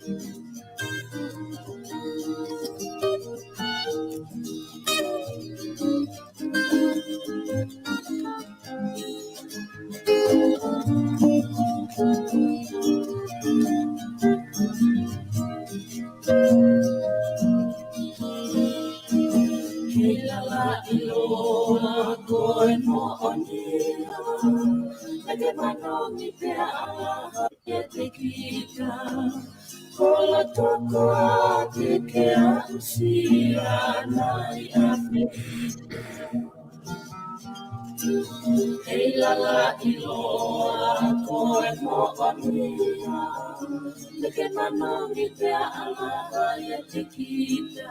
Kilala iloa koe mo onia, ake manongi te aha e te kita. Kola toko a te ke a usia nai a me. Kilala iloa koe mo onia, ake manongi te aha e te kita.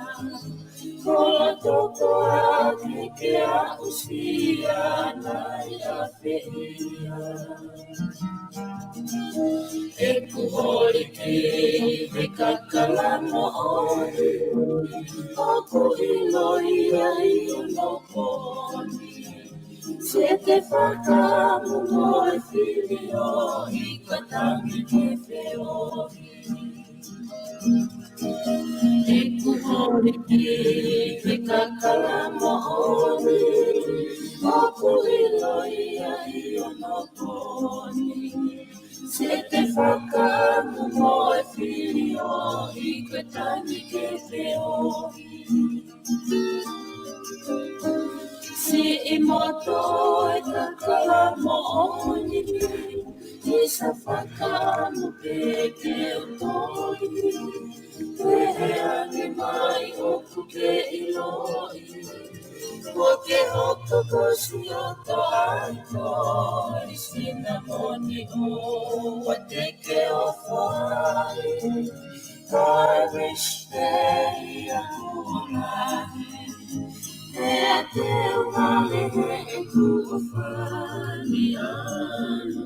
Kola toko a ke a usia nai a whia. E kuhori ki me kakalamo ori, o ku iloia I no poni. Se te whakamu mo e whiri o I katangi ke whiori. E kuhori ki me kakalamo ori, o ku iloia I no poni. Se te whakamu mo e whiri o I katangi ke whiori. Si I moto e kakalamo ori, I sa whakamu peke o toi. Pehe ane mai o kuke iloi, o ke hoko kosi o to aito, I sinamoni o wa te ke o whai. I wish they a hulahi, e a te umale he e ku o whani anu.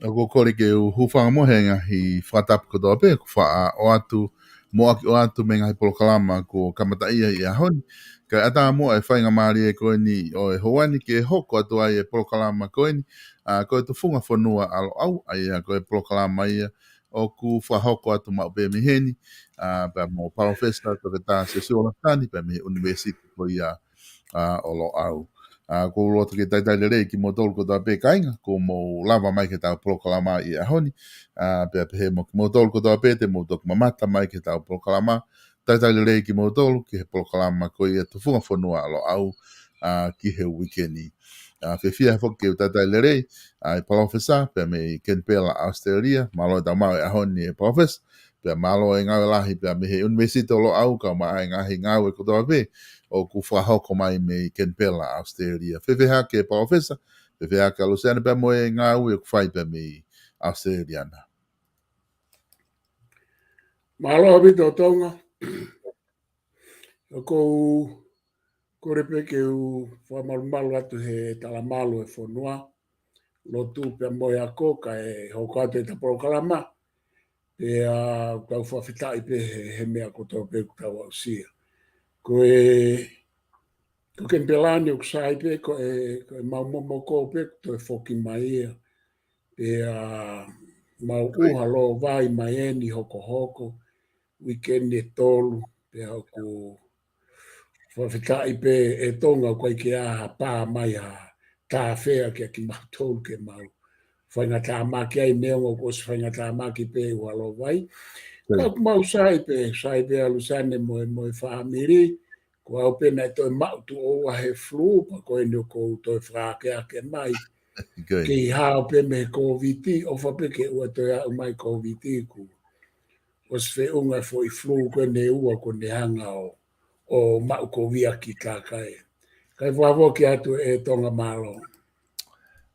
Ako kore ke hufanga mohenga hi whatap ko dope ku wha o atu mo aki o atu me ngai polokalama ko kamataia I ahoni. Ka ata mo e whainga maari e koe ni o e hoani ke hoko atu ai e polokalama koe ni. Koe tufunga fonua alo au ai a koe polokalama ia o ku whahoko atu maupe miheni. Pa mo PALOFESA ko te tā SIOSIUA LAFITANI pa me university ko ia o lo au. Ko roto ke taitai le rei ki mo tolu ko tā pē kainga, ko mo lava mai ke tau polokalama I ahoni, pēa pehe mo ki mo tolu ko tā pē te mo toku mamata mai ke tau polokalama, taitai le rei ki mo tolu ki he polokalama ko ia tufunga fonua alo au ki he wikeni. Whiwhia whoki ke taitai le rei, I PALOFESA, pēa me I Kenpela, Australia, malo e tau mau e ahoni e PALOFESA, pēa malo e ngau lahi, pēa me he university o lo au, ka maa e ngahi ngau e ko tā pē, o ku whahoko mai me Kenpela, Australia. Whiwhiha ke PALOFESA, whiwhiha ke Luciana pia moe ngā ui o ku whai pia me Australiana. Mahalo habito tonga. O kou korepe ke u whamalumalu atu he talamalu e whanua. Lotu pia moe ako ka e hoko atu e ta polokalama. Pe kau whawhitai pe he mea koto pe kutau au sia. Ko ken pelani o kusai pe ko e maumomo ko pe to e foki mai ia. Pe mau uha lo vai mai eni hoko hoko. Weekend e tolu pe hoku whawhitai pe e tonga koe ke aha pā mai a tā whea ke ki mau tolu ke mau. Whainga tā maki ai neongo ko se whainga tā maki pe ua lo vai. Kau mau sai pe alusane moe whamiri. Ko au pena e toi mautu o he flu, pa koe ni o kou toi whakea ke mai. Ki hao pe me COVID, o whapeke ua toi au mai COVID ku. O se unga fo I flu koe ne ua ko ne hanga o mau kovia ki kākai. Kai whavo ki atu e tonga malo.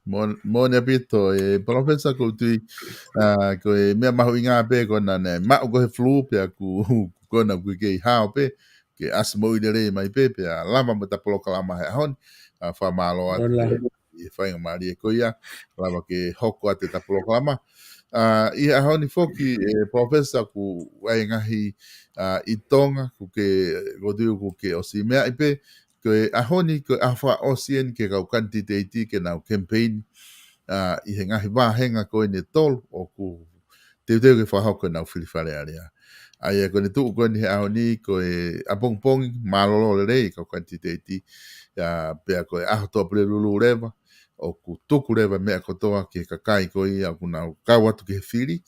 Mo ne pito e PALOFESA ko tui ko e mea mahu I ngā pe ko na ne mau ko he flu pe ku kona ku ke hao pe ke asmo I rei mai pe pe lama mo ta polokalama he ahoni wha malo atu I whainga maari e koia lama ke hoko atu ta polokalama I ahoni foki e PALOFESA ku wai ngahi I tonga ku ke rodu ku ke o si mea I pe ko koe ahoni koe awha osien ke kau kantiteiti ke nau campaign I he ngahi wāhenga koe ne tolu o ku teu ke whahau koe nau whiriwhare area. Ai koe ne tuu koe ni he ahoni koe apongpongi malolo le rei kau kantiteiti pea koe aho toa pule lulu rewa o ku tuku rewa mea kotoa ke kakai koe au ku nau kau atu ke he whiri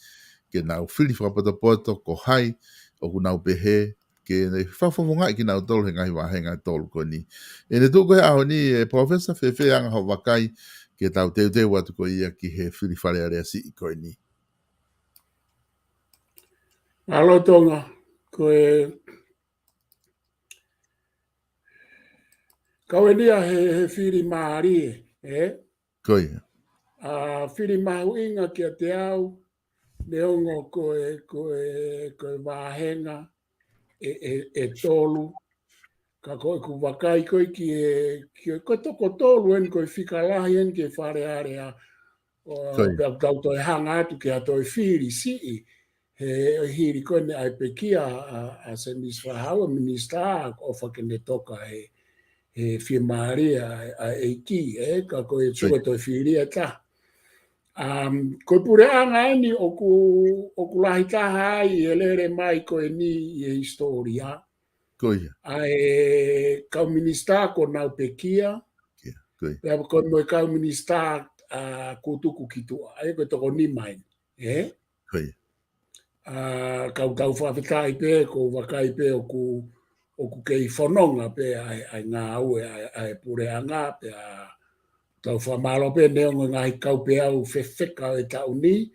ke nau whiri whapapoto ko hai o ku nau pehe ke ne whawhawonga ki nau tolu he ngahi wāhenga tolu koe ni. E ne tuu koe ahoni professor Fefe anga hau wakai ke tau teu watu ko ia ki he whiriwhare area si I koe ni. Alo tonga, koe nia he whiri maari Koe. Whiri mahu inga kia te au, neongo koe wāhenga e tolu, ka koe ku wakai koe ki koe toko tolu en koe whikalahi en ke whare area pia tau toi hanga atu ki a toi whiri si he hiri koe ne ai pekia a se miswahau minister o whakene toka he whimaria a eiki ka koe tsuga toi whiri ta. Koe pure anga eni o ku lahi taha ai e lere mai koe ni e historia. Koe. Ai kau minister ko nau pekia. Koe. Pea koe moe kau minister kutuku kitua. Ai koe toko ni mai. Koe. Kau tau whawhetai pe ko wakai pe o ku kei whanonga pe ai ngā aue ai pure anga pe tau whamalo pe neonga ngai kau pe au whewheka e tau ni.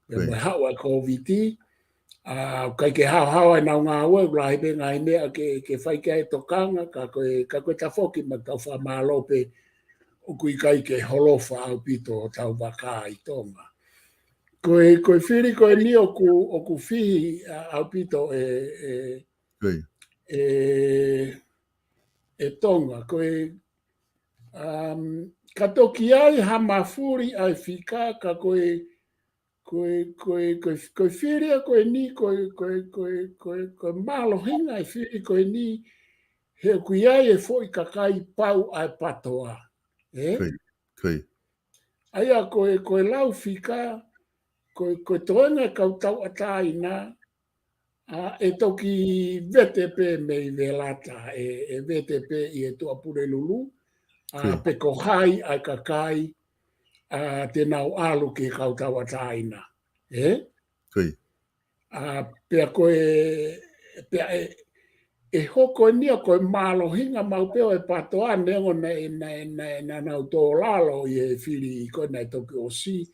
Pe moe hau a COVID. Kai ke hau ai nau ngā aue ulahi pe ngai mea ke whaike e tokanga ka koe ta whoki ma tau whamalo pe o kui kai ke holofa au pito o tau waka I tonga. Koe whiri koe ni o ku whihi au pito e tonga. Koe ka toki ai hamafuri ai whika ka koe whiri a koe ni koe malo hinga ai whiri koe ni he kui ai e foi kakai pau ai patoa. Koe. Aia koe lau whika koe toenga kau tau ataina e toki VTP mei velata e VTP I e tua pure lulu pe ko hai ai kakai te nau alu ke kau tau ataina. Pea koe e hoko nia koe malo hinga mau peo e patoa nengo na nau tō lalo I e whiri koe nei toki o si.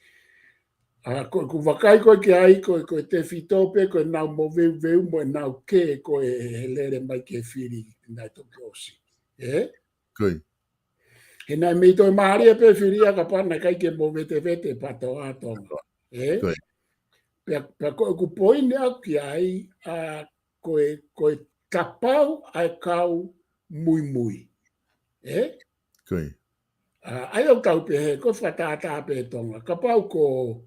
Koe ku wakai koe ki ai koe te whitope koe nau mo veu mo e nau ke koe he lere mai ke whiri nei toki o si. Koe. He nai mei toi maaria pe whiria ka pana kai ke mo vete patoa tonga. Koe. Pea koe ku poine au ki ai koe tapau ai kau mui. Koe. Ai au tau pe he, koe whatata pe tonga. Ka pau ko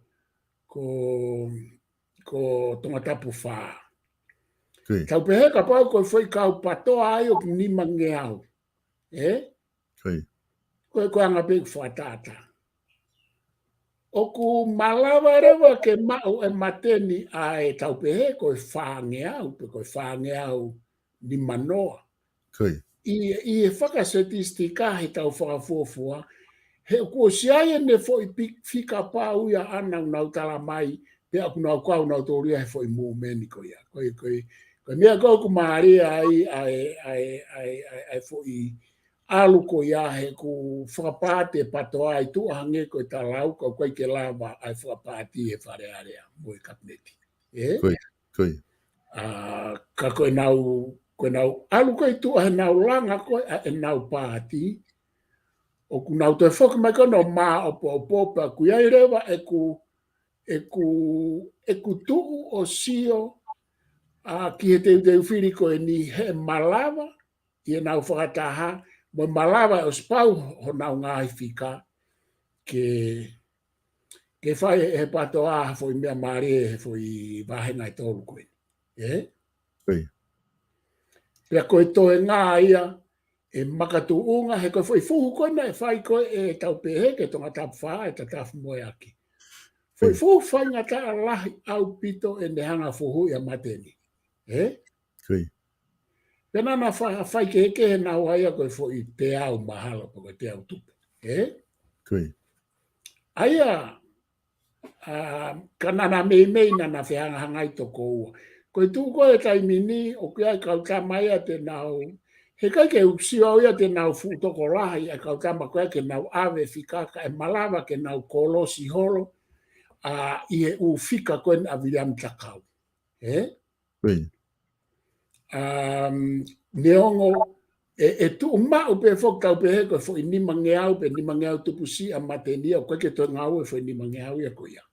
tonga tapu whā. Tau pe he ka pau koe whai kau patoa ai o ni mange au. Koe anga pe whatata. O ku malawa rewa ke mau e mateni ai tau pe he koe whange au, pe koe whange au ni manoa. I e whakasetistika he tau whakafuafua, he kua siaia ne foi fika pau ia ana nau tala mai, pe aku nau kau nau tōria he foi mūmeni ko ia. Koe mea kau ku maaria ai foi alu ko ia he ku whakapate patoa ai tu hange ko talau ko koe ke lava ai whakapati he whare area mo e kapneti. Ka koe nau alu koe tu he nau langa koe e nau pāti. O ku nau te whoki mai kono mā opo pa ku iai rewa e ku tuu o sio ki he teu whiri koe ni he malawa I e nau whakataha mo malawa o spau ho nau ngāi whika ke whai he patoa foi mea maare he foi wahenga I tōru koe. Pea koe toe ngā ia e makatuunga he koe foi fuhu koe na e whai koe e tau pehe ke tonga tapu whaa e ta tafu moe aki. Foi fuhu whai ngata a lahi au pito e nehanga fuhu ia mateni. Pena na whai ke heke he nau aia koe foi te au mahalo koe te au tupu. Aia kanana mei na na whianga hangai toko ua. Koe tu koe taimini o kia kau tamai te nau he kai ke usio au ia te nau futoko lahi a kau tama koe ke nau ave fikaka e malawa ke nau kolosi holo i e u fika koe a William Takau. Neongo e tu uma upe fok tau pe he koe fo ni mangeau pe ni mangeau tupusi a matenia koe ke to ngau e fo ni mangeau ia koe ia.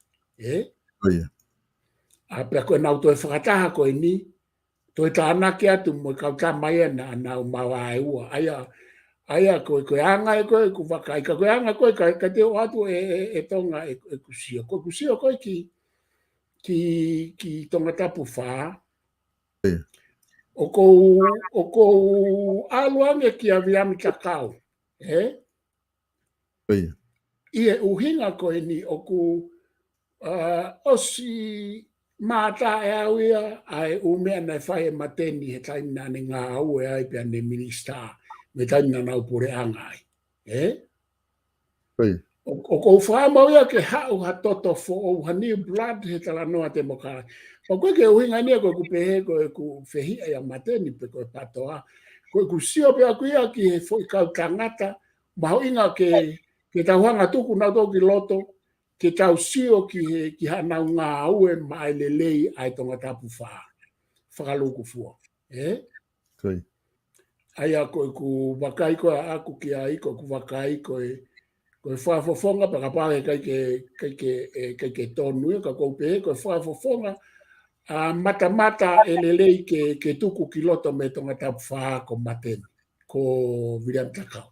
A pe koe nau to e whakataha koe ni to e tāna ke atu mo kau tamai na nau mawa e ua. Aia koe anga e koe ku wakai ka koe anga koe ka te o atu e tonga e kusio. Koe kusio koe ki tonga tapu whaa. O kou aluange ki a William Takau. Ie uhinga koe ni o ku osi mata e au ia ai umea na whai e mateni he taimina ne ngā au e ai pia ne minista me taimina nau pure angai. O kou whaamau ia ke hau ha toto fo o ha new blood he tala noa te mokara. O koe ke uhinga nia koe ku pehe koe ku whehia ia mateni pe koe patoa. Koe ku sio pe aku ia ki he fo kau tangata maho inga ke tauhanga tuku nau toki loto ke tau sio ki hanau ngā aue mai lelei ai tonga tapu whaa. Whakaluku fua. Aia koe ku wakai koe aku ki ai koe ku wakai koe whaafofonga pa ka pāhe kai ke tonu ka kou pehe koe whaafofonga mata e lelei ke tuku ki loto me tonga tapu whaa ko mateni ko William Takau.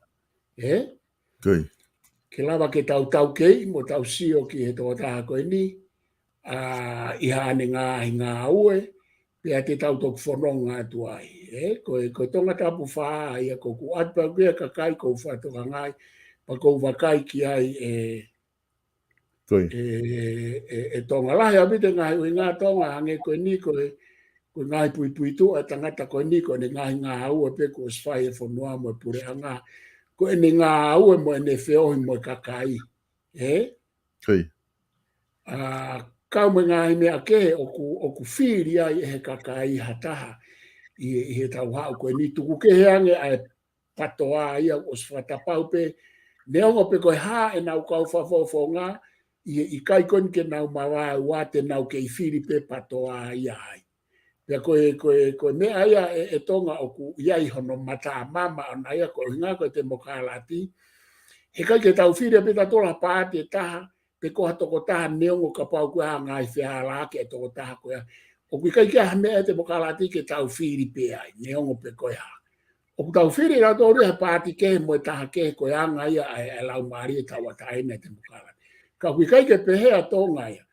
Ke lawa ke tau kei mo tau sio ki he tō taha koe ni i hane ngā ue pia te tau toku whanonga atu ai. Koe tonga tapu whaa ia ko ku atpa kia kakai ko whatoka ngai pa kou wakai ki ai e tonga lahi a bite ngai ui ngā tonga hange koe ni koe ngai pui tu a tangata koe ni koe ne ngai ngā ue pe ko sfai e whanua mo pure anga koe ne ngā ue mo ne whiohi mo kakai. Kau me ngā mea ke o ku whiri ai he kakai hataha i he tau hau koe ni tuku ke heange ai patoa ia o sfatapau pe neongo pe koe ha e nau kau whawhawhonga i kai koe ke nau mawa ua te nau ke i whiri pe patoa ia ai. Pea koe mea ia e tonga o ku iai hono mata mama ana ia koe hinga koe te mokalati. He kai ke tau whiri pe tatola pāti e taha pe koha toko taha neongo ka pau koe ha ngai whia lake e toko taha koe. O kui kai kia mea te mokalati ke tau whiri pe ai neongo pe koe ha. O ku tau whiri ra tōru he pāti ke mo e taha ke koe anga ia e lau maari e tau ataina te mokalati. Ka kui kai ke pehea tonga ia.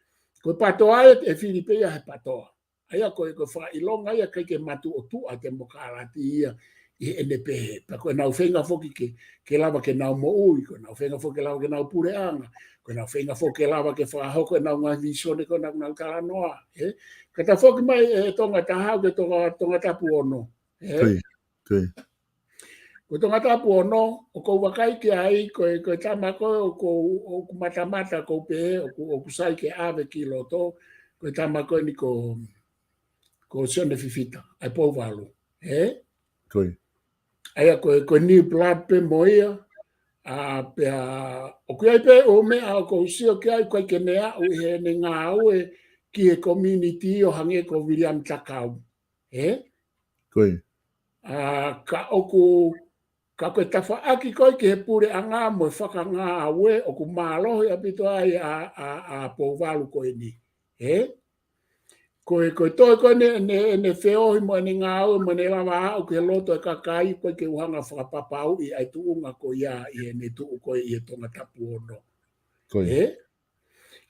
Koe patoa e whiri pe ia he patoa. Aia koe wha ilonga ia kai ke matu o tua te mokalati ia i ene pehe. Pa koe nau whenga foki ke lava ke nau mo ui, koe nau whenga foki ke lava ke nau pure anga, koe nau whenga foki ke lava ke whahoko e nau ngai visone koe nau tala noa. Ka ta foki mai e tonga tahau ke tonga tapu ono. Koe tonga tapu ono, o kou wakai ke ai, koe tama koe o ku mata kou pehe, o ku sai ke ave ki loto, koe tama koe ni ko sione fifita, ai pou walu. Aia koe ni blood pe moia, o kui ai pe o mea o kou sio ki ai koe ke nea o he ne ngā aue ki he community o hange ko William Takau. Ka koe tafa aki koe ki he pure anga mo e whaka ngā aue o ku mālohi apito ai a pou walu koe ni. Koe toi koe ne whiohi mo ne ngā au mo ne lawa au ke loto e kakai koe ke uhanga whakapapau i ai tuunga ko ia i ne tuu koe i e tonga tapu ono.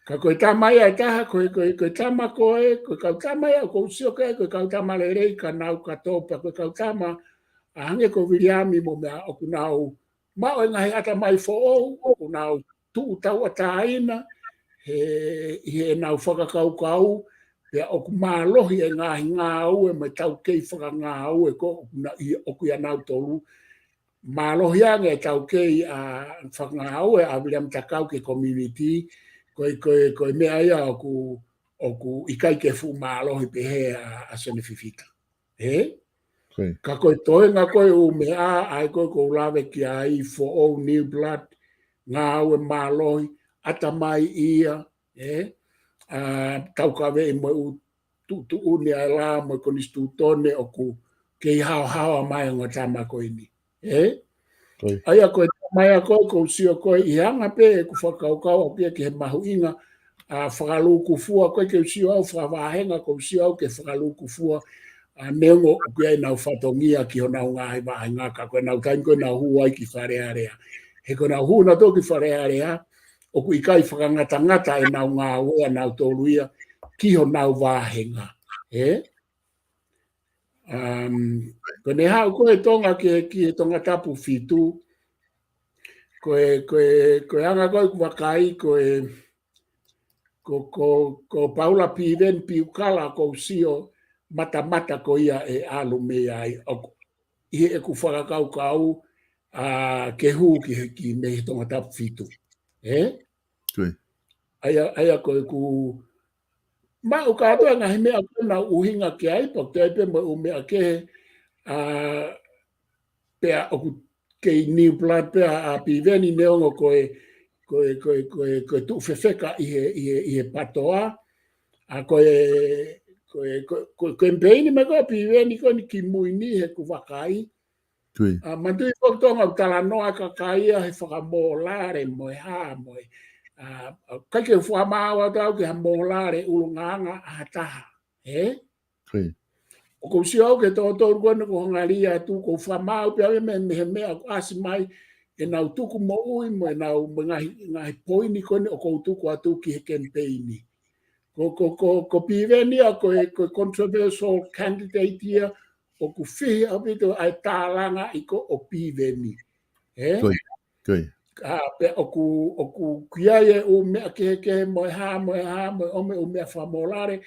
Ka koe tamai ai taha koe tama koe kau tama ia koe usio koe kau tama le rei ka nau ka topa koe kau tama Ange ko viliami mo mea o kunau ma o ngai ata mai fo o kunau tu tau ataina he nau whakakau pe o kumalohi e ngā au e mai tau kei whakangā au e ko na i o kuia nau tolu malohi anga e tau kei a whakangā au e a William Takau ke community ko mea ia o ku ikai ke fu malohi pe he a sene fifika. Ka koe toenga koe u mea ai koe ko lawe ki ai for all new blood ngā au e malohi ata mai ia tau ka vei mo u tu uni ai la mo ko nistu tone o ku ke hao mai ngo tama ko ini ai ko mai ko sio ko i hanga pe ku whakau pe ke mahu inga a whakalu ku fua ko ke sio au whawahenga ko sio au ke whakalu ku fua a nengo ku ai nau whatongia ki hona unga ai wahenga ka ko nau kain ko nau huai ki wharearea he ko nau hu na to ki wharearea o ku ikai whakangata e nau ngā ua nau toluia ki ho nau wahenga. Ko ne hau koe tonga ki tonga tapu fitu, koe anga koe kuwakai ko Paula Piven piukala ko sio mata ko ia e alu mea ai i e ku whakakau ke hu ki me tonga tapu fitu. Aya koe ku ma o katoa nga he mea kona uhinga ke ai po te pe mo mea ke pe o ke new blood pe a piveni neongo koe tu fefeka i he patoa a koe campaign me ko piveni ko ni ki muini he ku wakai mantu i tonga utala noa ka kaia he whakamolare mo ha mo kai ke fua mawa tau ke hamolare ulunganga ataha o ko sio ke to ko no ngalia tu ko fua mau pe me asimai e na tu ko mo ui mo na ngai poini ko o ko tu ko atu ki campaign ko piveni ko controversial candidate here o ku fi abito ai talanga iko o piveni pe oku kiae o me ke mo ha mo o me famolare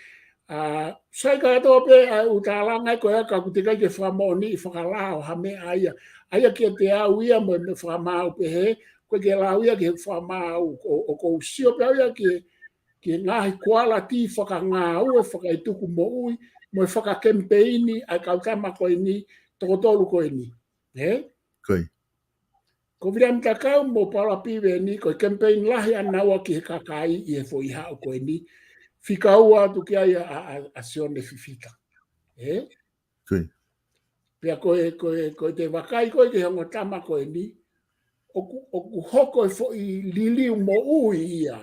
sai ka to pe u talanga ko ka ku te ke famoni fakalao ha me aya ke te au ia mo me famau pe he ko ke la ia ke famau o ko sio pe ia ke ngai kwala ti fakanga u fakaitu ku mo ui mo faka campaign ai ka tama ko ni totolu ko ni ko William Takau mo Paula Piven ko campaign lahi ana wa ki kakai i fo i ha ko ni fikaua tu ki ai a sione fifika pe ko te wakai ko ke ngo tama ko ni o hoko fo i lili mo ui ia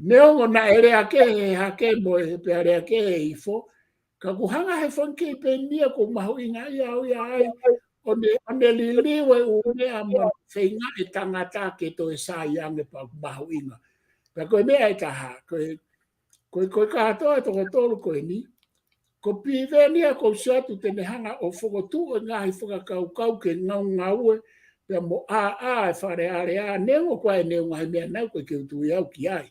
neongo na ere ake mo pe ere ake i fo ka ku hanga he fon ke pe ni ko mahu inga ia ai Onde liliwe une amo feinga e tangata ke to e sayang e pa mahu inga. Pe koe mea e taha, koe katoa to tolu koe ni, ko pivenia ko siatu tene hanga o fogotu o ngahi whakakau ke ngaue, pe mo e whare area, neo koe neo ngahi mea nau koe ke utu iau ki ai.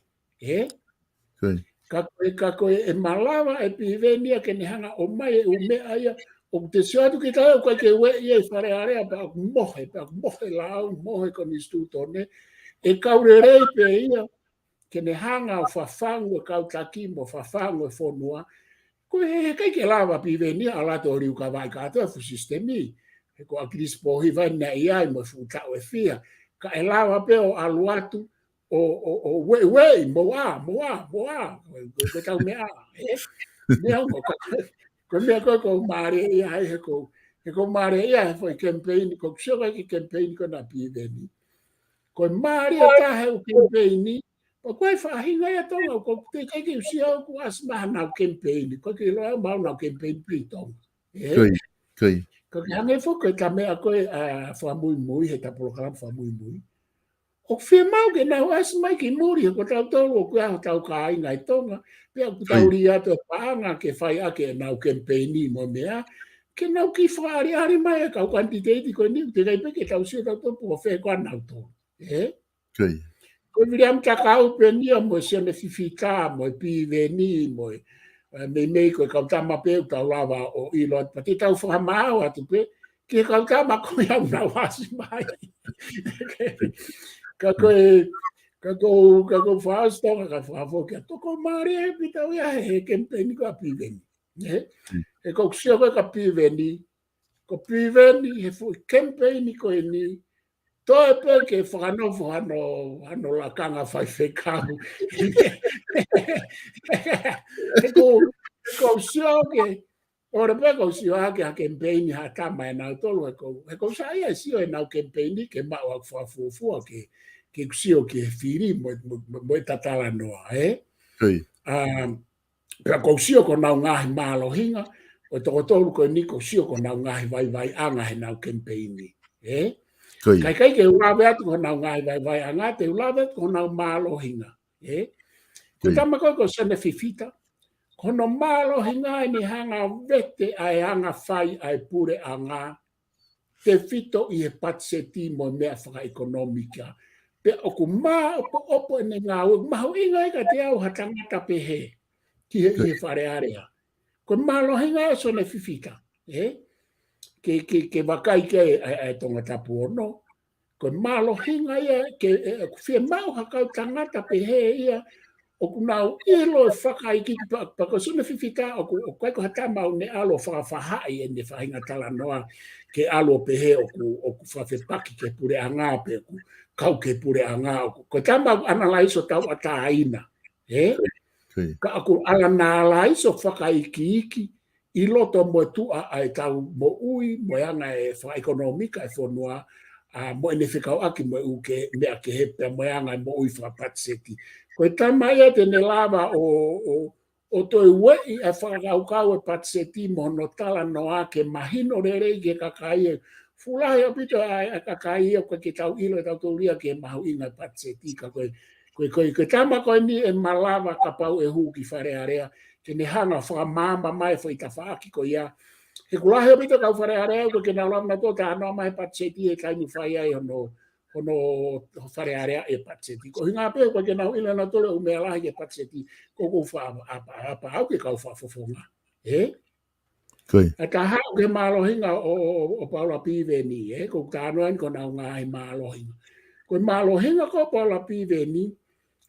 Ka koe e malawa e pivenia ke ne hanga o mai e umea ia, o te siatu ki tau koe ke ue ia i whare area pa mohe lau, mohe ko ni stu tone, e kaurerei pe ia ke ne hanga o whawhangu e kautaki mo whawhangu e whonua, koe he kai ke lawa pivenia ala to riu ka vai katoa fu sistemi, he ko akris pohi vai na iai mo fu tau e fia, ka e lawa pe o aluatu o wei, moa, koe tau mea, mea mo ko mea ko mare ia he ko mare ia he foi campaign ko sio ki campaign ko na piveni ko mare ta he campaign ko fa hinga ia tonga ko te ke sio ko asma na campaign ko ke lo ma na campaign plito ko hanga fo ko ta mea ko fa muy he ta programa fa muy o firmau ke na asma ki muri ko ta tolo ko ta ka inga tonga pe ku ta uri ato panga ke fai ake na campaign mo mea ke nau ki whaari mai ka quantitati ko ni te kai peke tau sio tau topu o whea kwa nau tō. Kai. Ko William Takau pe ni mo se me fifita mo pi veni mo me ko ka tama pe tau lava o ilo pa te tau whamao atu pe ke ka tama ko ia na wasi mai. Ka ko fast ka favo ke to ko mare pi tau ia he campaign ko pi veni. E ko sio ka pi veni. Ko pi veni he fu campaign ko ni to e pe ke whanofo ano la kanga whai whekau. E ko sio ke, ora pe ko sio hake ha campaign ha tama e nau tolu e ko sa ia sio e nau campaign ke mao a whafufua ke sio ke whiri mo e tatala noa, Kai. Pea ko sio ko nau ngahi mālohinga, o toko tolu ko ni ko sio ko nau ngahi vai anga he nau campaign ni, Kai ke ulawe atu ko nau ngai vai anga te ulawe ko nau mālohinga. Ko tama ko sene fifita. Ko no mālohinga ni hanga vete ai hanga whai ai pure anga. Te fito i he patseti mo mea whaka ekonomika. Pe oku mā opo ene ngā mahu inga ika te au hatangata pe he. Ki he i he whare area. Ko mālohinga e sone fifita. Ke wakai ke ai tonga tapu ono. Ko mālohinga ia ke whia mau hakau tangata pe he ia o kunau ilo e whakaiki pa ko suna whiwhika o kai ko hata mau ne alo whakawhahai e ne whahinga tala noa ke alo pe he o ku whawhepaki ke pure anga pe ku kau ke pure anga ko tamau analaiso tau ata aina ka aku alana alaiso whakaiki iki i loto mo tua ai tau mo ui mo anga e wha ekonomika e whonua mo ene whekau aki mo uke mea ke hepe mo anga mo ui whapatseti. Ko tama ia tene lava o toi wei e whakaukau e patseti mo no tala no ake mahino rere ke kakai e fulahi apito a kakai e koe ke tau ilo e tau tauria ke mahu inga patseti ka koe tama koe ni e malava kapau e huki whare area tene hanga whakamama mai whaita whaaki ko ia he kulahi o pito kau whare areo ko ke na lamna tō ta anoa mai patseti e kai ni whai ai hono whare area e patseti. Ko hinga peo ko ke na ila na tole o mea lahi e patseti ko wha apa au ke kau whafofonga. A ta hao ke mālohinga o Paula Piveni, ko ta anoa ko na ngai mālohinga. Ko mālohinga ko Paula Piveni,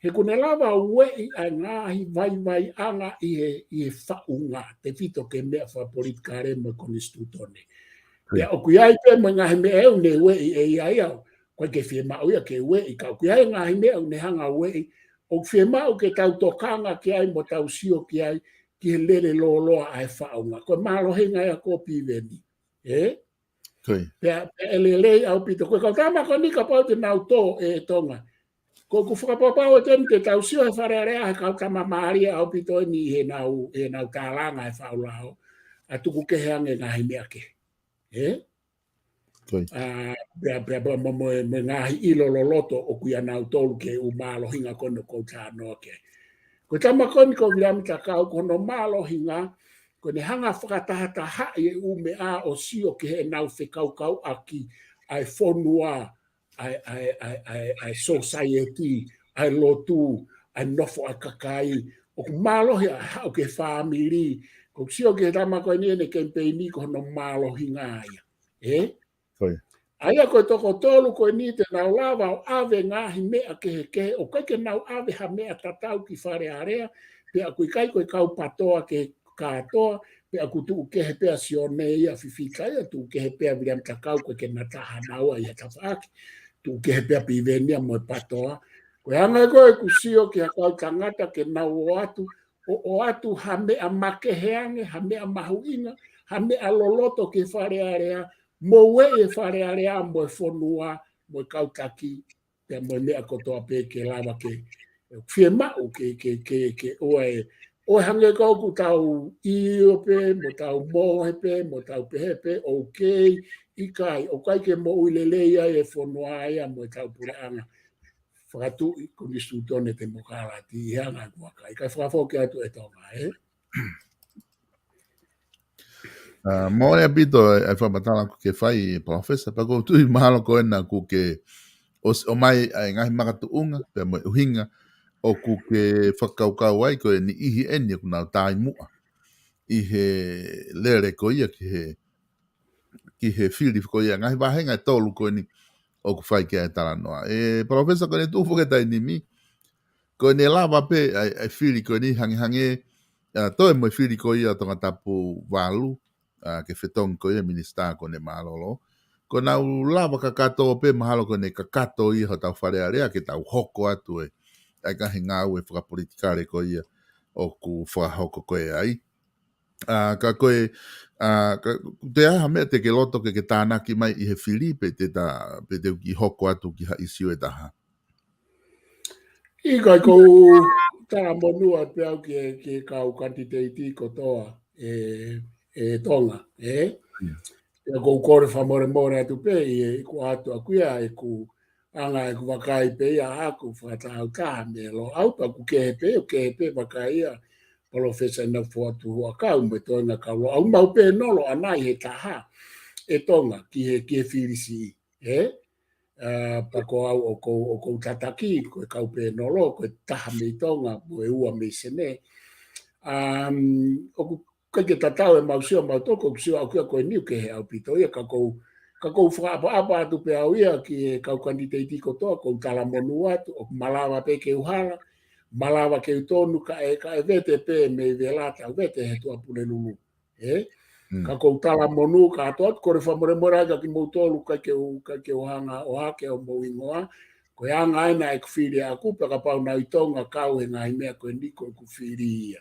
he kune lava wei a ngahi vai anga i he whaunga, te fito ke mea wha politika re mo konistutone. Pea o kuiai pe mo ngahi mea eu ne wei e iai au, koe ke whie mau ia ke wei, ka kuiai ngahi mea au ne hanga wei, o whie mau ke tau tokanga ki ai mo tau sio ki ai, ki he lere loa ai whaunga. Koe mālohinga ia ko Piveni. Pea elelei au pito, koe kau tama ko ni ka pau te nau tō e tonga. Ko whakapapau e tēnu te tau sio e whare area he kau tama maaria au pito ni he nau tālanga e whaulao a tuku ke heange ngahi mea ke. Pea mo ngahi ilo loloto o kuia nau tolu ke u mālohinga kono kou tānoa ke. Ko tama koni ko William Takau kono mālohinga ko ne hanga whakatahata hae e u mea o sio ke he nau whekaukau aki ai whonua ai society, ai lotu, ai nofo ai kakai, o ku mālohi ai hao ke whāmiri, ko sio ke tama koe ni ene campaigni ko no mālohi ngāia. Aia koe toko tolu koe ni te nau lava o ave ngāhi mea ke o koe ke nau ave ha mea tatau ki whare area, pe a koe kai koe kau patoa ke kātoa, pe a kutu ke he pea sione ia whiwhikai, a tu ke he pea William Takau koe ke nataha naua ia tawhaaki, tu ke he pea Pivenia mo e patoa. Koe anga koe kusio ki a kau tangata ke nau o atu ha mea make heange, ha mea mahuinga, ha mea loloto ke whare area, mo we e whare area mo e whonua, mo e kautaki, pea mo e mea kotoa pe ke lava ke whie mau ke oe o hange kau ku tau iope, mo tau mohepe, mo tau pehepe, okay, ikai, o kai ke mo uileleia e whonua ia mo tau pureanga. Whakatu i konistutone te mokala ti hanga kuaka. Ikai whakafoke atu e tonga, Mo e bito ai whamatala ko ke whai PALOFESA, pa ko tui mahalo ko ena ku ke o mai ai ngahi makatuunga, pe mo uhinga, o ku ke whakaukau ai ko e ni ihi eni ku nau tai mua. I he lere ko ia ki he whiri ko ia ngahi wahenga e tolu ko ni o ku whai ke ai tala noa. PALOFESA ko ne tufu ke tai ni mi, ko ne lava pe ai whiri ko ni hangi toi mo whiri ko ia tonga tapu walu, ke whetong ko ia minista ko ne malolo. Ko nau lava ka kato pe mahalo ko ne ka kato ia ho tau wharearea ke tau hoko atu e. Ai ka he ngau e whakapolitikare ko ia o ku whahoko ko e ai. Ka koe, te aha mea te ke loto ke tānaki mai i he whiri pe te ki hoko atu ki ha isio e taha. I kai kou tā monua te au ki kau kantiteiti ko toa e tonga, e? Ia kou kore whamore atu pe i ku atu akuia e ku anga e ku wakai pe ia aku whatau tā me lo aupa ku kehe pe wakai ia PALOFESA na fuatu hua kau me toina kau lo au mau pe nolo anai he taha e tonga ki he whirisi, e? Pako au o kou tataki, ko e kau pe nolo, ko e taha me tonga, mo e ua me sene. O ku ke tatau e mausio mautoko, ku sio au kia koe niu ke he au pito ia, ka kou whaapa atu pe au ia ki e kau kanditeiti kotoa, kou tala monu atu, o malawa pe ke uhala, malawa ke utonu ka e vete pe me velata, vete he tua pule lulu. Ka kou tala monu ka atot kore whamore ka ki mautolu ka ke ohanga o hake o mouingoa, ko hanga aina e kuwhiri a kupa ka pau na itonga kau he ngahi mea koe niko e kuwhiri ia.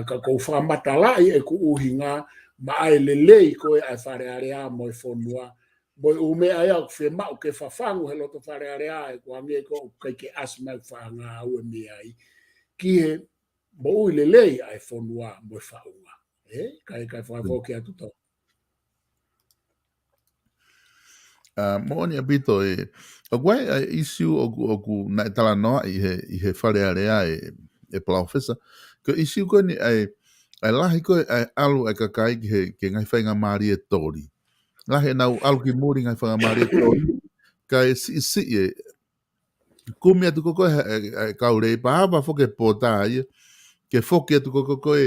Ka kou whamatalai e ku uhinga ma ai lelei koe ai whare area mo e whonua, mo e umea ia ku whemau ke whawhangu he loto whare area e ku ange ko kai ke asma ku whanga au e mea ai. Ki he mo ui lelei ai whonua mo e whaunga. Kai whawhoki atu tau. Mo ni apito o guai issue o ku na tala noa i he whare area e PALOFESA, ko issue ko ni ai lahi ko ai alu e kakai ke ngai whainga maari e tori. Lahi nau alu ki muri ngai whainga maari e tori, ka si e kumi atu koko e kaurei pa hawa whoke pōtā ia, ke whoke atu koko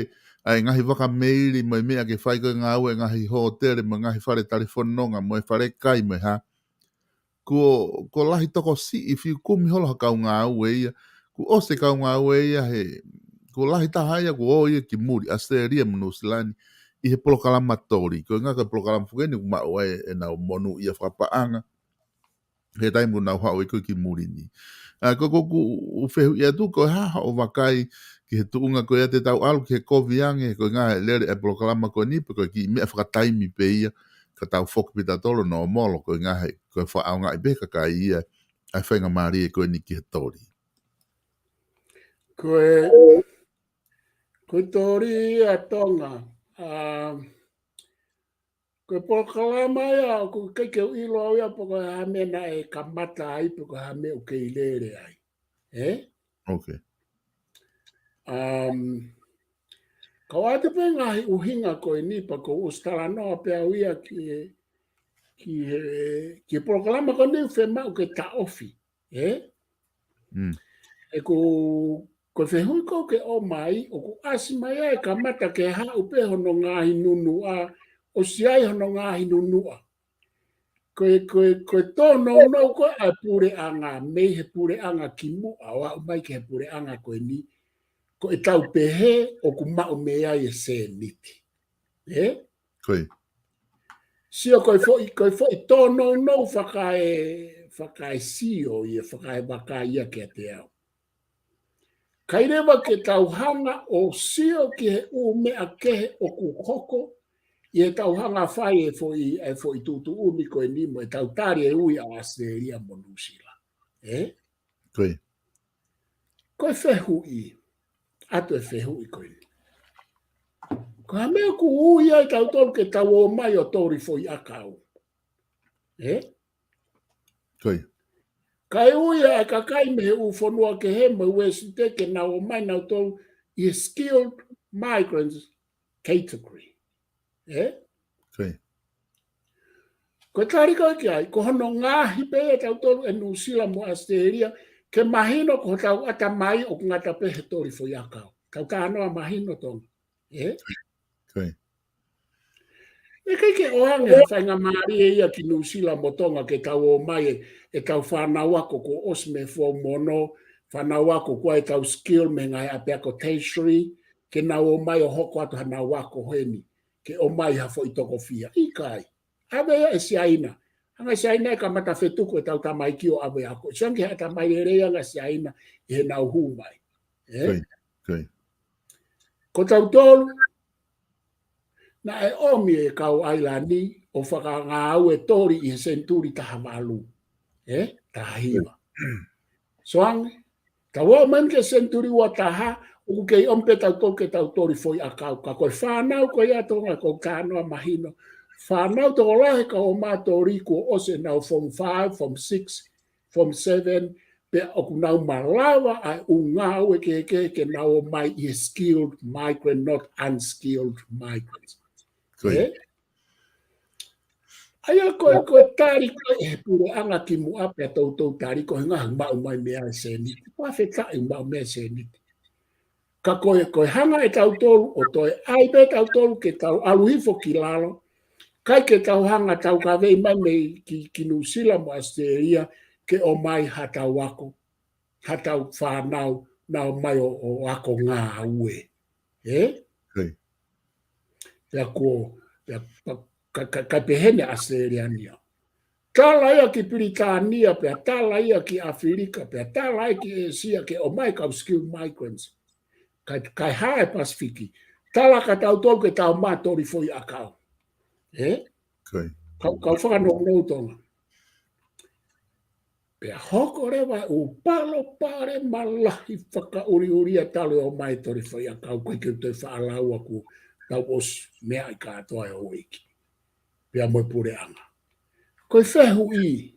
ai ngahi waka meiri mo mea ke whai koe ngā ue ngahi hotere mo ngahi whare talefononga mo e whare kai mo ha. Ko lahi toko si i whiu kumi holo ha kau ngā ue ia, ku ose kau ngā ue ia ko lahi taha ia ko o ia ki muri, Australia mo New Zealand, i he polokalama tori, ko ngā ka polokalama whukeni ku mao e nau monu ia whapaanga, he taimu nau hao i koe ki muri ni. Ko u whehu ia tu ko haha o wakai ki he tuunga ko ia te tau alu ki he koviange ko ngā lere e polokalama ko nipa ko ki mea whakataimi pe ia ka tau whokpita tolo no molo ko ngā he ko e whaau ngā i beka ka ia ai whainga maari e ko ni ki he tori. Ko tori a tonga. Ko polokalama ia ko ke ilo au ia poko hamena e kamata ai poko hame o ke ilere ai. Okay. Ka wate pe ngahi uhinga ko e nipa ko ustala noa pe au ia ki polokalama ko ni whema o ke taofi. E ko whehui ko ke o mai o ku asi mai ai kamata ke ha upe hono ngahi nunu a o siai hono ngahi nunu a. Ko tono no ko a pure anga mei he pure anga kimu a wa mai ke he pure anga ko ni ko e tau pehe o ku mao mei ai e se niti. Koi. Sio ko foi tono no whakae sio i e whakae waka ia ke te au. Kairewa ke tauhanga o sio ki he u mea kehe o ku hoko i he tauhanga whai e foi tutu umi ko e nimo e tautari e ui a Australia mo Nusila. Koi. Ko e whehu i. Ato e whehu i koe ni. Ko ha mea ku ui ai tautolu ke tau o mai o tori foi akau. Koi. Kai ui ai ka kai me he u whanua ke he me ue si te ke nau o mai nau tolu i skilled migrants category. Koi. Ko tariko ki ai ko hono ngahi pe e tau tolu e New Zealand mo Australia ke mahino ko tau ata mai o ngata pe he tori fo yakau. Tau ka anoa mahino tong. Koi. E kai ke oange ha whainga maari e ia ki New Zealand mo tonga ke tau o mai e tau whanau ako ko osme fo mono, whanau ako ko e tau skill me ngai a pea ko tertiary, ke nau o mai o hoko atu hanau ako heni, ke o mai ha fo i toko fia. I kai. Awe e si aina. Anga si aina e ka mata whetuku e tau tamai ki o awe ako. Sanke ha tamai e rea nga si aina e he nau hu mai. Koi. Koi. Ko tau tolu, na e omi e kau ailani o whaka ngā au e tori i he senturi taha walu. Taha hiwa. Soange, ta wā man ke senturi wa taha, o kei ompe tau tolu ke tau tori foi a kau. Ka koe whanau koe atonga ko kānoa mahino. Whanau tō lahe ka o mātori ko ose nau form 5, form 6, form 7, pe oku nau malawa ai unga au e ke nau o mai i skilled migrant, not unskilled migrants. Koi. Aia koe tari koe e pure anga ki mu apea tau tari koe ngahu mau mai mea e seniti. Pawhetai mau mea seniti. Ka koe hanga e tau tolu o toi aipe tau tolu ke tau aluhifo ki lalo. Kai ke tau hanga tau ka vei mai me ki New Zealand mo Australia ke o mai hatau wako. Hatau whanau na o mai o wako ngā ue. Koi. Pea ko, ka pehene Australiania. Tala ia ki Britania, pea tala ia ki Afrika, pea tala ia ki Asia, ke o mai kau skilled migrants. Kai hae Pasifiki. Tala ka tau tolu ke tau mātori foi a kau. Koi. Kau whanau nou tonga. Pea hoko rewa o palo pare malahi whaka uri a talo o mai tori foi a kau, koe ki toi whaalau aku tau os mea i kātoa e o iki. Pea moe pure anga. Koe whehu i,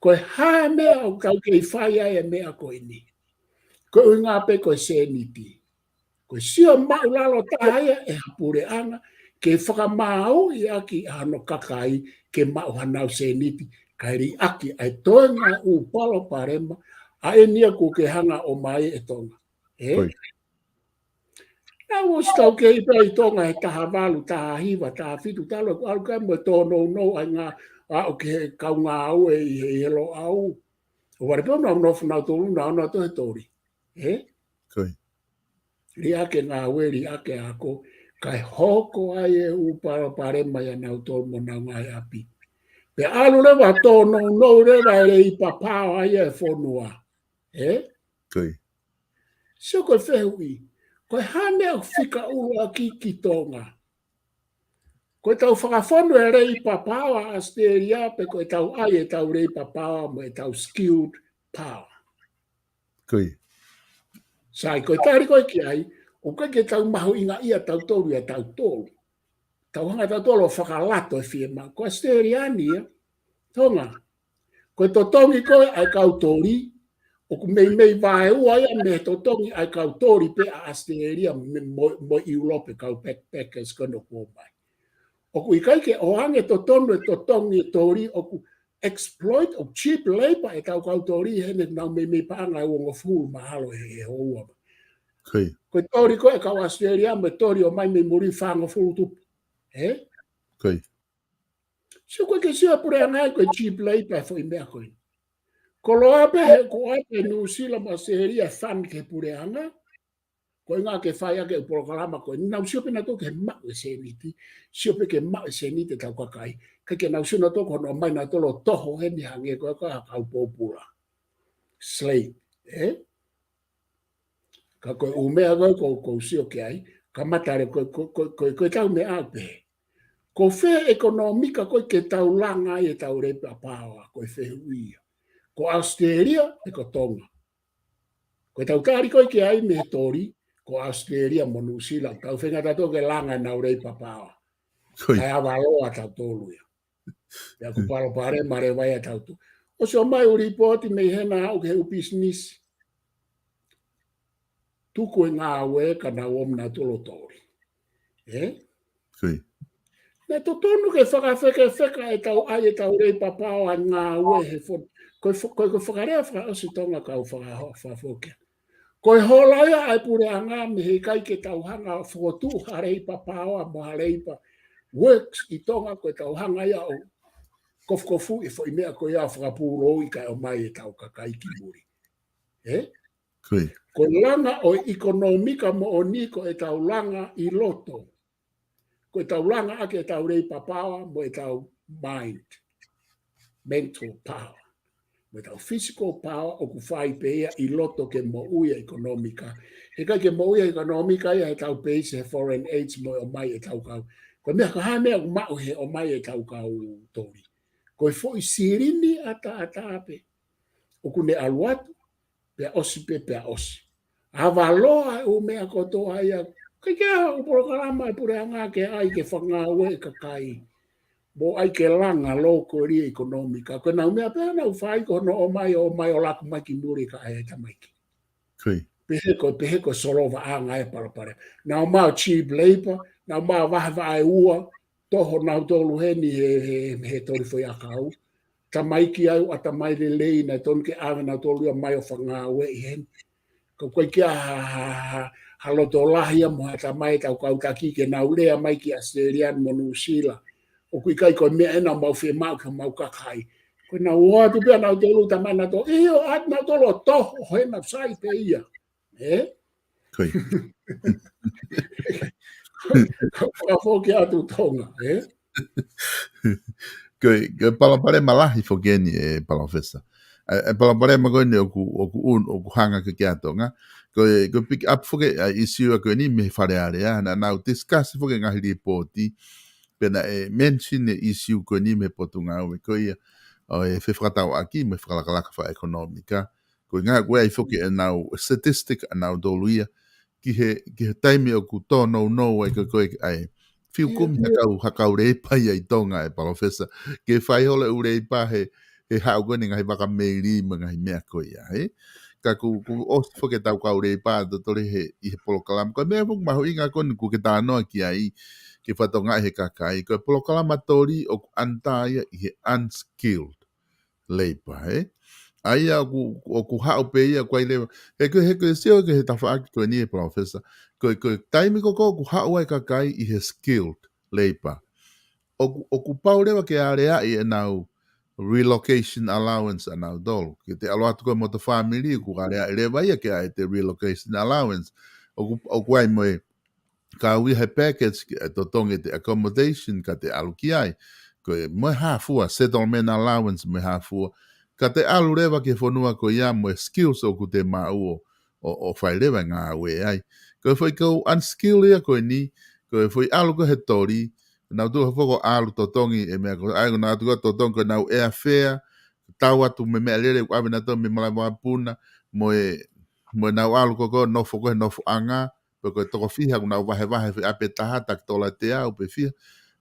koe hae mea o kau kei whaia e mea koe ni. Koe ui ngā pe koe seniti. Koe sio maulalo tahaia e hapure anga, ke whakamau i aki ano kakai ke mau hanau seniti, kairi aki ai toenga u palo parema, a e nia ku ke hanga o mai e tonga. Nau o stau ke ipa i tonga he taha walu, taha hiwa, taha fitu, talo ku alu kai mo tono no ai ngā, a o ke kau ngā au e i helo au. O ware pēo nau nofu nau tolu nau nau tohe tori. Ri ake ngā ue, ri ake ako, kai hoko ai e uparo pare mai a nau tolu mo nau ngai api. Pe alu rewa tono no rewa e rei papao ai e fonua. Sio koe whehui, koe hane au whika ua ki tonga. Koe tau whakawhonu e rei papao a Australia, pe koe tau ai e tau rei papao mo e tau skilled power. Sai koe tari koe ki ai, o koe ke tau mahu inga ia tau tolu e tau tolu. Tau hanga tau tolu o whakalato e whiema. Koe Australiani ia, tonga. Koe to tongi koe ai kau tori, o ku mei vae ua ia me to tongi ai kau tori pe a Australia mo Europe kau backpackers kono kua mai. O ku ikai ke o hange to tonu e to tongi tori, o ku exploit o cheap labor e kau tori hene nau mei paanga o ngofuru mahalo he hoa. Koe tori koe kau Australia me tori o mai me muri whanga furu tupu. Sio koe ke sia pure angai koe cheap labor fo i mea koe. Ko loa pe he ko ape New Zealand ma seria fan ke pure anga. Ko ngā ke whai ake u POLOKALAMA koe. Nau sio pe na tō ke mau e seniti. Sio pe ke mau e seniti tau kakai. Ke nau sio na tō kono mai na tolo toho heni hange koe koe kau pōpura. Slate. Ka koe umea koe ko sio ke ai. Ka matare koe tau me ape. Ko whē ekonomika koe ke tau langa e tau repa pāwa koe whē huia. Ko Australia e ko Tonga. Koe tau kāri koe ke ai me tori, ko Australia mo New Zealand. Tau whenga tato ke langa nau repa pāwa. Kai awaloa tau tolu ia. Ia ku paro pare mare vai a tau tu. O se o mai o ripoti me hena au ke u business. Tuku e ngā ue ka na om na tolo tori. Na totonu ke whaka e tau ai e tau rei papao a ngā ue he fo. Koe whakarea whaka osi tonga kau whakafokia. Koe holaia ai pure a ngā me he kai ke tau hanga whakotu harei papao a mo harei pa. Works I tonga koe tau hanga ia o kofu I fo I mea koe ia whakapūro I kai o mai e tau kakai ki muri. Koe langa o ekonomika mo o niko e tau langa I loto. Koe tau langa ake e tau rei papawa mo e tau mind, mental power. Mo e tau physical power o ku whai peia I loto ke mo uia ekonomika. He kai ke mo uia ekonomika ia e tau peise he foreign aids mo o mai e tau kau. Koe mea ka hamea ku mau he o mai e tau kau tori. Koe fo I sirini ata ape. O ku ne aluatu, pea osi pea osi. Avaloa o mea kotoa ia kai kia o POLOKALAMA e pure anga ke ai ke whangaue kakai. Mo ai ke langa loko ria ekonomika. Koe nau mea pēr nau whai ko no o mai o laku mai ki muri ka ai ta mai ki. Pehe ko solova anga e parapare. Nau mau cheap labor, nau mau wahe ua, toho nau tolu heni he tori foi akau. Ta mai ki au a ta mai le lei na ton ke ave nau tolu ia mai o whangaue I hen. Koe kia haloto lahia mo hata mai tau kau taki ke nau lea mai ki Australian mo New Zealand. O kui kai koe mea ena mau whi mau ka mau kakai. Koe nau hoa tu pia nau tolu tamai na to. Iyo at nau tolu toho he na sai pe ia. Koe. Koe whoki atu tonga. Koe palapare malahi whogeni e palofesa. E palapare magoni oku hanga ke kia tonga. Koe pick up whoke issue a koe ni me wharearea. Na nau discuss whoke ngahi ripoti. Pena e mention e issue koe ni me potunga au. Koe o e whewhakatau aki me whakalakalaka wha ekonomika. Koe ngā koe ai whoke e nau statistic a nau doluia. Ki he taimi o ku tō no ai koe ai. Fiu kumi hakau reipa I tonga e palofesa. Ke whai hole u reipa he hau koe ngahi waka meiri ma ngahi mea koe ia. Ka ku osi whoke tau kau reipa to tore I he POLOKALAMA. Koe mea wuk mahu inga kone ku ke tānoa ki ai. Ke whatonga he kakai. Koe POLOKALAMA tori o ku antaia I he unskilled labor. Aia o ku hao pe ia koe lewa. He koe seo ke he tawhaaki koe ni e palofesa. Koe taimi ko ku hao ai kakai I he skilled labor. O ku pau lewa ke area I e nau relocation allowance a nau dolo. Ke te aloatu koe mo te family ku area I lewa ia ke ai te relocation allowance. O ku ai moe ka ui he package to tonge te accommodation ka te aluki ai. Koe moe hafua settlement allowance moe hafua. Ka te alu rewa ke whanua ko ia mo skills o ku te mau o whai rewa ngā ue ai. Koe whai kau unskill ia koe ni, koe whai alu ko he tori, nau tu hawhoko alu totongi e mea koe, ai nau tu totongi koe nau airfare, tau atu me mea lere, awe na tau me malai wapuna, mo nau alu ko no whoko he no anga, koe toko fiha ku nau wahe fi ape tahata ki tola te au pe fiha.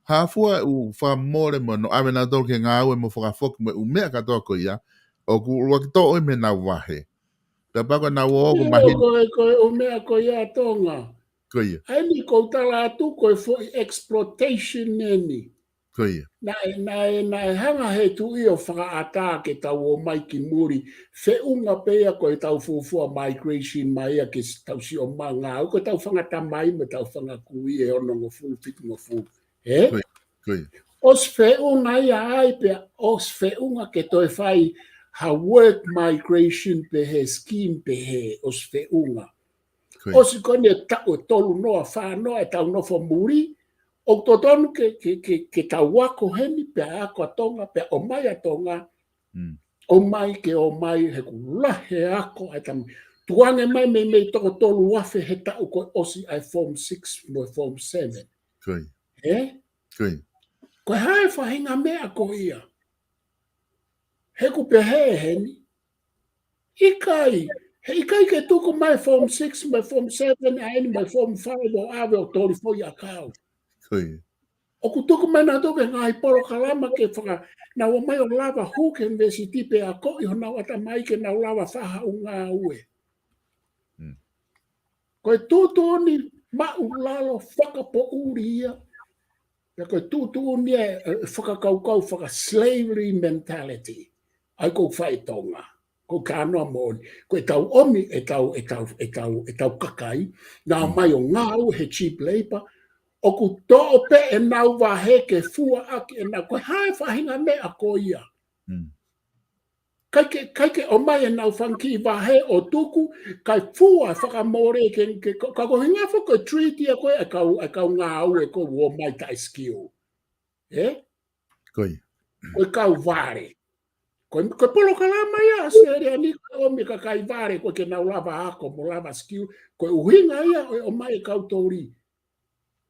Hafua u whamore mo no awe na tau ke ngā ue mo whakafoki mo umea katoa ko ia, o ku waki tō oi me nau wahe. Ka pako nau ogo mahi. Koe o mea koe ia tonga. Ko ia. Aini kou tala atu koe foi exploitation neni. Ko ia. Na e hanga he tu i o whakaata ke tau o mai ki muri. Whiunga pea koe tau fufua migration mai a ke tau si o manga. Koe tau whangata mai me tau whangakui e ono ngofu, whitu ngofu. Ko ia. Os whiunga ia ai pea, os whiunga ke toi whai ha work migration pe he scheme pe he os whiunga. Os kone tau tolu noa whanoa e tau nofo muri, o totonu ke tau wako heni pe ako atonga, pe o mai atonga, o mai ke o mai he kulahe ako ai tam. Tuange mai me toko tolu wafe he tau koe osi ai form 6 mo form 7. Koi. Koe hae whahinga mea ko ia. He ku pe he heni. Ikai ke tuku mai form 6, mai form 7, aini mai form 5 o ave o tori foi a kau. O ku tuku mai na tuke ngai POLOKALAMA ke whaka na o mai o lava Hook University pe a ko iho na wata mai ke na lava whaha o ngā ue. Koe tūtoni ma ulalo whakapo uria Ko tu nia whakakaukau slavery mentality. Ai ko whai tonga. Ko kanoa mōni. Ko e tau omi e tau kakai. Nā mai o ngāu he cheap labor. O ku tō pe e nau wahe ke fua aki e nau. Ko hae whahinga me a ko ia. Kai o mai e nau whanki wahe o tuku. Kai fua whakamore ke ka ko hinga whaka treaty a koe e kau ngāu e ko o mai tai skill. Koi. Ko kau vare. Ko polokalama ia se rea ni ko me ka kai vare ko ke nau lava ako mo lava skill ko uhinga ia o mai kau tori.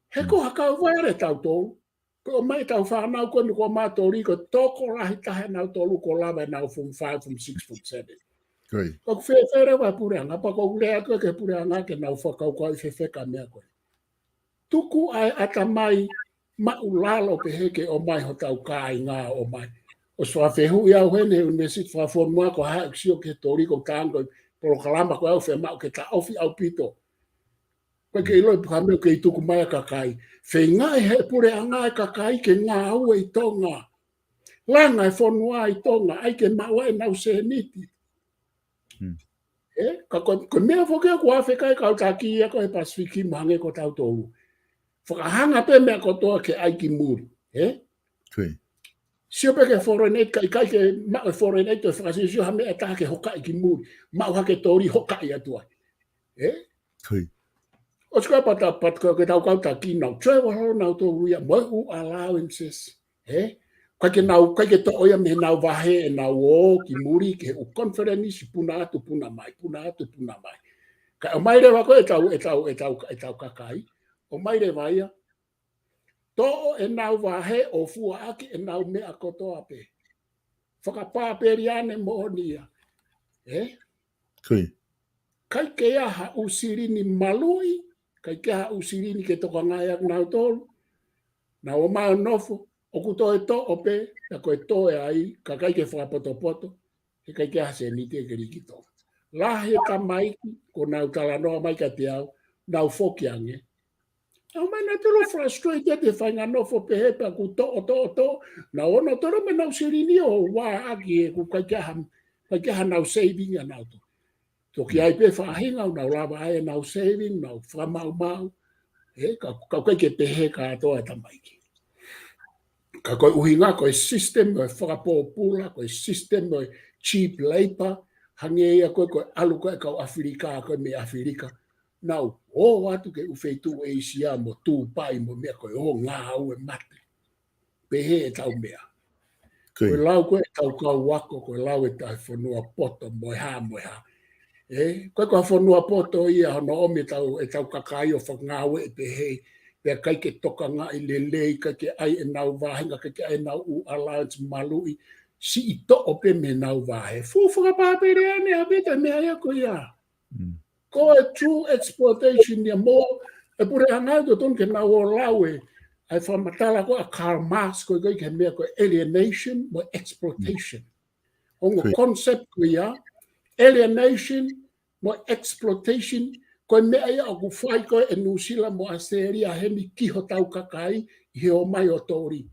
He ko haka vare tau tō. Ko mai tau whanau ko ni ko mātori ko toko rahi tahe nau tōlu ko lava nau from 5 from 6 from 7. Koi. Ko where wa pureanga pa ko lea ko ke pureanga ke nau whakau ko i whewheka mea koe. Tuku ai ata mai maulalo pe heke o mai ho tau kai ngā o mai. O soa whehu iau hene universit whafonua ko hae ksio ke tori ko tango polokalama ko au whemau ke ta ofi au pito. Koe ke iloi pukameo ke i tuku mai a kakai. Whei ngai he pure a ngai kakai ke ngā au e tonga. Langa e whonua i tonga ai ke maua e nau se niti. Ko mea whokea ko awhekai kau taki ia ko e pasifiki mahange ko tau tōu. Whakahanga pe mea ko toa ke aiki muri. Koi. Sio pe ke foreign aid kai ke ma foreign aid to frasi sio ha me ata ke hokai ki muri. Ma ha ke tori hokai atua. Koi. O ska pata pat ko ke tau kau taki nau travel nau to uia mo u allowances. Kai ke to oia me nau vahe e nau o ki muri ke u conference si puna atu puna mai. Ka o mai re wa ko e tau kakai. O mai re vai to e nau wahe o fua aki e nau mea kotoa pe. Whakapāperiane mo nia. Koi. Kai ke aha usirini malui, kai ke aha usirini ke toka ngai ak nau tolu. Na o mai nofo, o kuto e to ope, na koe to e ai, ka kai ke whakapoto, e kai ke aha se nite e kerikito. Lahe ka maiki, ko nau talanoa mai ka te au, nau foki ange. Au mai na tolo frustrated e whainga nofo pehepa ku to. Na ono tolo me nau sirini o wā aki e ku kai ke aha nau saving a nau to. To ki ai pe whahinga o nau lava ai nau saving, nau whamau, ka kai ke pehe ka atoa e tamaiki. Ka koe uhinga koe system o e whakapōpula, koe system o e cheap labor, hange ia koe alu koe kau Afrika, koe me Afrika. Nau, o atu ke uwhei tu Asia mo tu pai mo mea koe o ngā au e mate. Pehe e tau mea. Koe lau koe tau kau wako, koe lau e tai whanua poto mo e ha. Koe kua whanua poto ia hono omi e tau kakai o whakngāwe e pehe. Pea kai ke toka ngā i lelei, kai ke ai e nau wahinga, kai ke ai nau u allowance malui. Si i to ope me nau wahe. Fu whakapāpere ane a beta mea ia koe ia. Ko e true exploitation ia mo e pure angai to ton ke na o lawe ai whamatala ko a Karl Marx ko ke mea ko alienation mo exploitation. Ongo concept ko ia alienation mo exploitation ko mea ia o kufai ko e nusila mo aseria hemi kiho tau kakai he o mai o tori.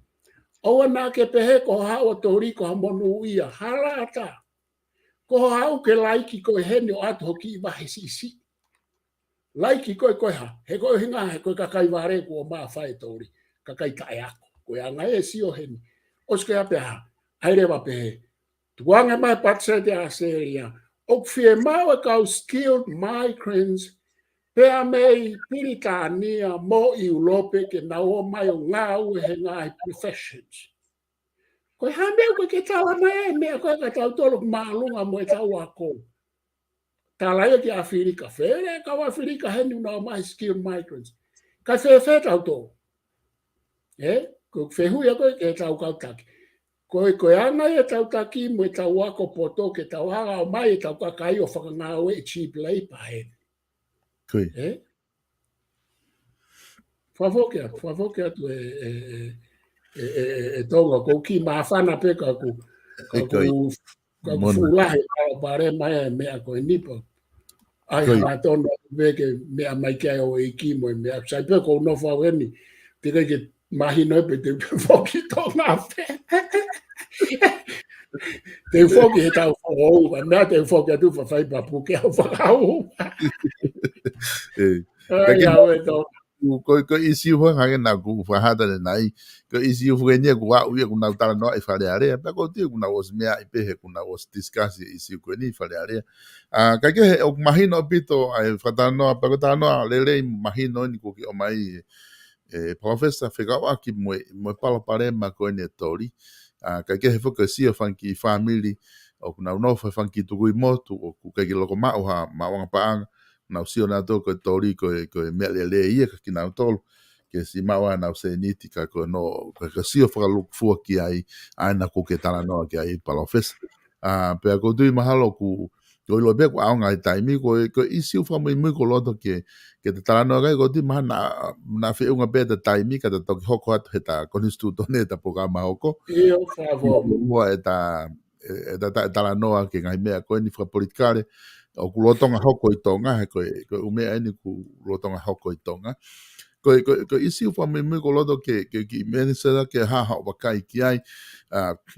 O na ke pehe ko ha o tori ko hamonu ia hala ata. Ko hau ke laiki ko hene o atu hoki i wahe si. Laiki koe ha. He koe hinga he koe kakai ware ko o maa whae tori. Kakai tae ako. Koe anga e si o hene. Oske ape ha. Airewa pehe. Tuange mai patse te aseria. Ok fie maua kau skilled migrants. Pea mei Piritania mo i ulope ke na o mai o ngau he ngai professions. Koe ha mea koe ke tau mai e mea koe ka tau tolo maalunga mo e tau ako. Tālaia ki Afrika. Where kau Afrika heni una o mai skilled migrants. Kai whewhe tau tō. Ko whehui a koe ke tau kau taki. Koe anga e tau taki mo e tau ako poto ke tau hanga o mai e tau kakai o whakangau e cheap labor heni. Koi. Whawhoke atu e tonga ko ki mawhana pe ka ku fulahe ka pare mai mea ko e nipa. Ai hana tono veke mea mai kia o e ki mo e mea. Sai pe ko no whawheni te kai ke Mahino pe te foki tonga fe. Te foki he tau whakau, mea te foki atu whawhai papu ke au whakau. Ai au e tō. Ko isi ho hange na ku fahada le nai ko isi ho ngene ku wa u ku na tala no e fale are pa ko ti ku na os mea i pe he ku na os discuss isi ku ni fale are ka ke o mahino pito ai fata no pa ko ta no le mahino ni ku ki o mai professor fega wa ki mo palo pare ma ko ne tori ka ke he fo ke si o fanki family o ku na no fa fanki tu ku mo tu o ku ke lo ko ma o ha ma wa pa na usio na to ko tori ko me le ia ki na tolo ke si mawa na se nitika ko no ko sio fra lu fu ki ai ana ko ke tala no ki ai PALOFESA pe ko tu mahalo ku ko lo be ko anga taimi ko isi fa mo ko loto ke te tala no ga ko tu na fe unga be ta taimi ka to ki hoko at heta ko nistu to ne ta programa hoko Io favor. mo eta tala no ke ngai me ko ni fra politikare o ku lotonga hoko i tonga ko umea ni ku lotonga hoko i tonga ko isi fa me ko loto ke mensa ke ha wakai ki ai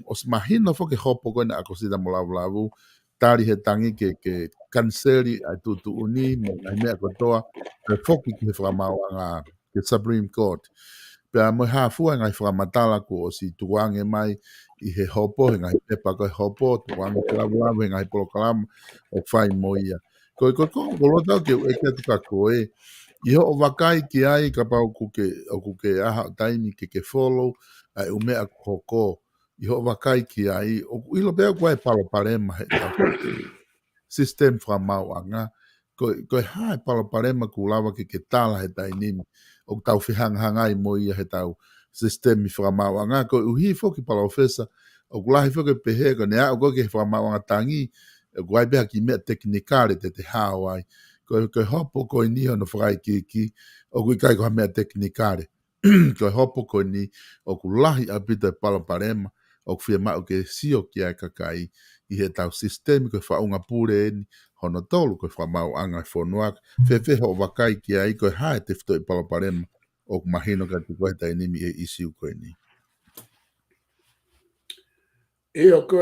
os mahino fo ke hopo ko na akosida molavu tari he tangi ke kanseri a tu uni mo na me ko toa ke foki ke fra mawanga ke Supreme Court pe mo ha fu ngai fra matala ko si tuange mai i he hopo ngai pepa ko hopo tuange lavu ngai POLOKALAMA o fai moia ko lo ke e ke tu ka ko i ho wakai ki ai ka pa ku ke aha taimi ke follow ai o me ko i ho wakai ki ai o i lo be ko e palo parema system fra mauanga ko ha palo parema ku lava ke tala he tainimi o tau hanga i moia he tau system fra mauanga ko uhi fo ki PALOFESA o kulahi fo ke pehe ko ne a ko ke fra mauanga tangi ko ai be ki me teknikale te hawai ko hopo ko ni no frai ki o ko kai ko me teknikale ko hopo ko ni o kulahi apita palo parema o firma o ke sio ki ai kakai i he tau system ko fa unga pure ni hono tolu ko fa mau anga fonua fe ho wakai ki ai ko ha te fto i palo parema o mahino ka tu ko ta ni mi isi ko ni Io ko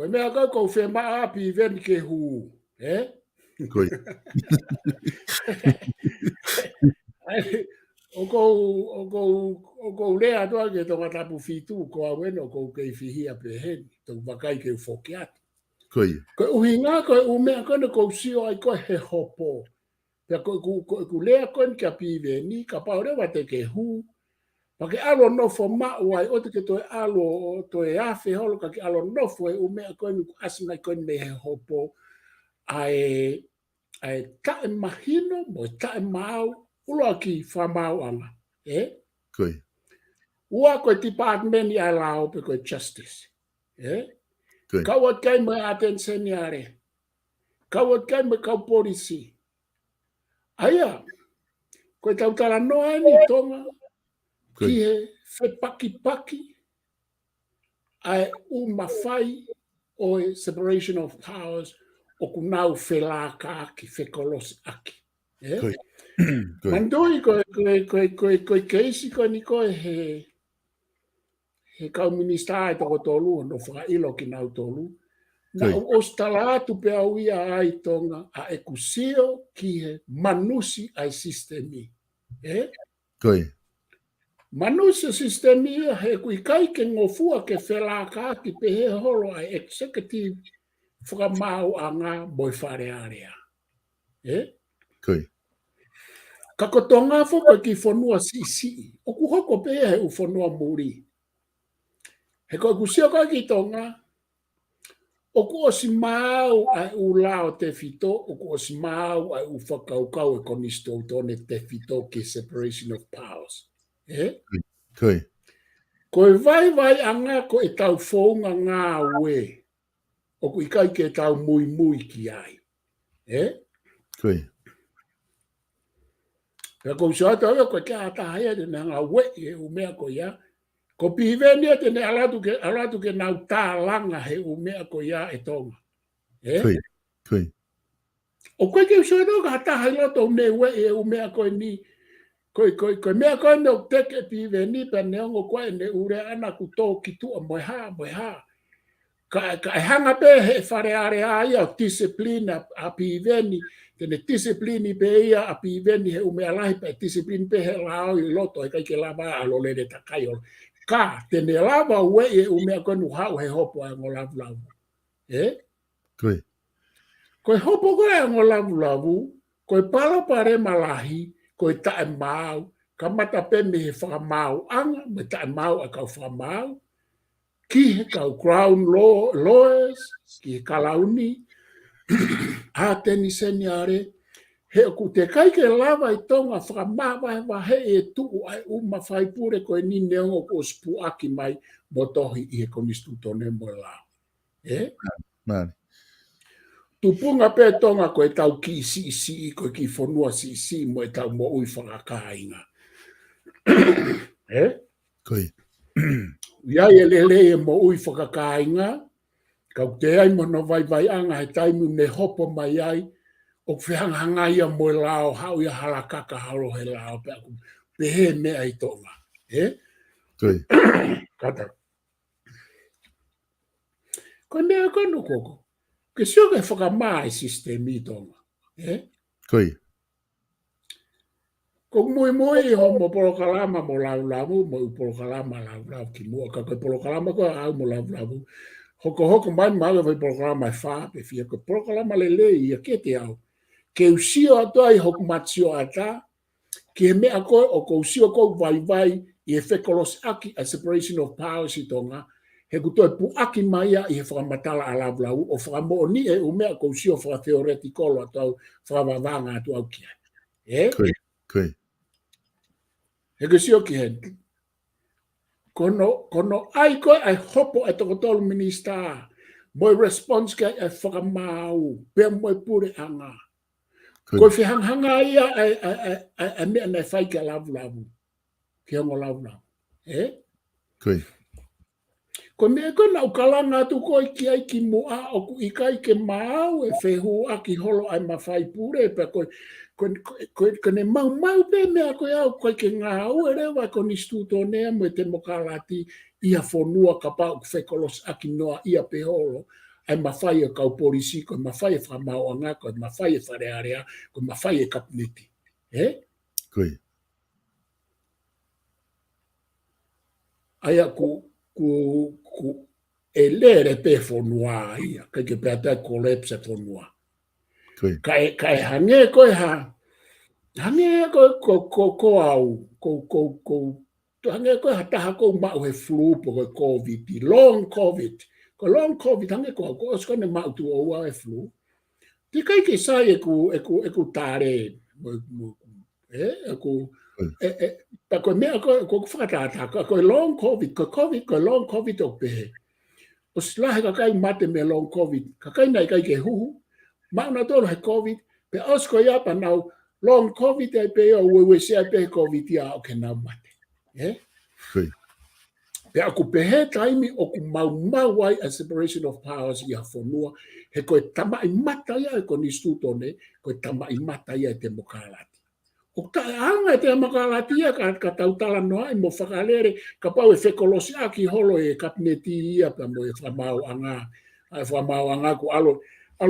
mea ko firma api ven ke hu, ko o ko lea toa ke tonga tapu fitu ko a weno ko ke fihia pe hen to wakai ke fokiat ko ko uhinga ko umea ko ko sio ai ko he hopo pe ko lea ko ke api veni ka pa ore wa te ke hu pa ke alo no fo ma wai o te ke to alo to e afe holo ka ke alo no fo e umea ko ni asina ko me he hopo ai ta mahino mo ta mau ulo ki fa mau anga ko ua ko department ya lao pe ko justice ka wat kai mo attention yare ka wat kai mo ka policy aya ko tau tala no ani tonga ki he fe paki ai mafai o separation of powers o kunau fela ka ki fe kolos aki mandoi ko keisi ko ni ko he kau minista e toko tolu no whaka ilo ki nau tolu na o stala atu pe au ia ai tonga a e kusio ki he manusi ai sistemi manusi sistemi he kui kai ke ngofua ke whela ka ki pe he holo ai executive whaka mau anga boi whare area ka kotonga foko ki fonua si o ku hoko pe he u fonua muri he ko kusio ka ki tonga o ku osi mau ai u lao te fito o ku osi mau ai u whakaukau e konisto tone te fito ki separation of powers ko e vai anga ko e tau founga ngā ue o ku ikai ke tau mui ki ai pe ko so ata ko ka ta ia de nga ue e u mea ko ia ko piveni te ne alatu ke nau tā langa he u mea ko ia e tonga o koe ke usoi no ka taha loto ne we e u mea koe ni Koe mea koe no teke pive ni pe neongo koe ne ure ana ku tō ki tua moe ha. Ka hanga pe he whare are ai au disciplina a piveni, tene disciplini pe ia a piveni he ume alahi pe disciplini pe he lao i loto he kai ke lava alo le de takai o. Ka tene lava ue e ume a koe nu hau he hopo a ngo lavu. Koe. Koe hopo koe a ngo lavu, koe palo pare malahi, koe tae mau, ka mata pe me he whakamau anga, me tae mau a kau whakamau, ki he kau crown lawyers, ki he kalauni, a teni seniare, he ku te kai ke lava i tonga whakamawa hewa he e tuu ai uma whaipure koe ni neongo ko spu aki mai motohi i he konistu tone mo lao. Mani. Tupunga pe tonga koe tau ki si koe ki fonua si mo e tau mo ui whakakainga. Koe. Ia e lele e mo ui whakakainga, kau te ai mono vai anga he taimu ne hopo mai ai, o whihanganga ia mo lao hau ia halakaka halo he lao pe he mea i tonga. Koe. Kata. Koe mea kono koko. Ke sio ke whakamai sistemi tonga. Koe. Ko mui ho mo polokalama mo lau mo polokalama lau ki mua. Ka koe polokalama ko au mo lau. Hoko mai maga vai polokalama e wha pe fia. Ko polokalama le ia ke te au. Ke usio ato ai hoku matsio ata. Ke mea koe o ko usio ko vai i e whekolos aki a separation of powers i tonga. He kutoe pu aki maia i he whakamatala a lau o whakamo ni e umea ko usio whakatheoretikolo ato whakavavanga atu au kia. Koe. He ke sio ki hen. Kono ai koe ai hopo e toko tolu minista. Moi response kai ai whakamau. Pea moi pure anga. Koe whihanghanga ia ai mea nei whai kia lavu. Ki hongo lavu. Koe. Koe mea koe nau kalanga atu koe ki ai ki mua o ku ikai ke mau e whehu a ki holo ai mawhai pure. Pea koe ne mau pe mea koe au koe ke ngā au e rewa ko ni stuto nea mo e te mokalati ia fonua ka pau ku whekolos aki noa ia pe holo ai mawhai e kau polisi, koe mawhai e whamau anga, koe mawhai e wharearea, koe mawhai e kapneti. Koe. Aia ku e lere pe fonua ia, kai ke pe atai collapse fonua. Koe. Kai hange koe hange ko au, hange koe hataha ko mau he flu po koe COVID, long COVID. Ko long COVID hange ko au, ko oskone mau tu oua e flu. Ti kai ke sai e ku tare, pa koe mea ko whakatata, koe long COVID, koe long COVID o pehe. O slahe ka kai mate me long COVID, ka kai nai kai ke huhu, mauna tolo he COVID, pe osko ia pa nau long COVID e pe o wewe se pe COVID ia o ke nau mate. Koe. Pe aku pehe taimi o ku mau ai a separation of powers ia fonua, he koe tama i mata ia e ko ni stutone, koe tama i mata ia e te mokalati. O ka anga te mokalati ia ka tautala noa i mo whakalere, ka pau e whekolosi aki holo e kapneti ia pa mo e whamau anga ku alo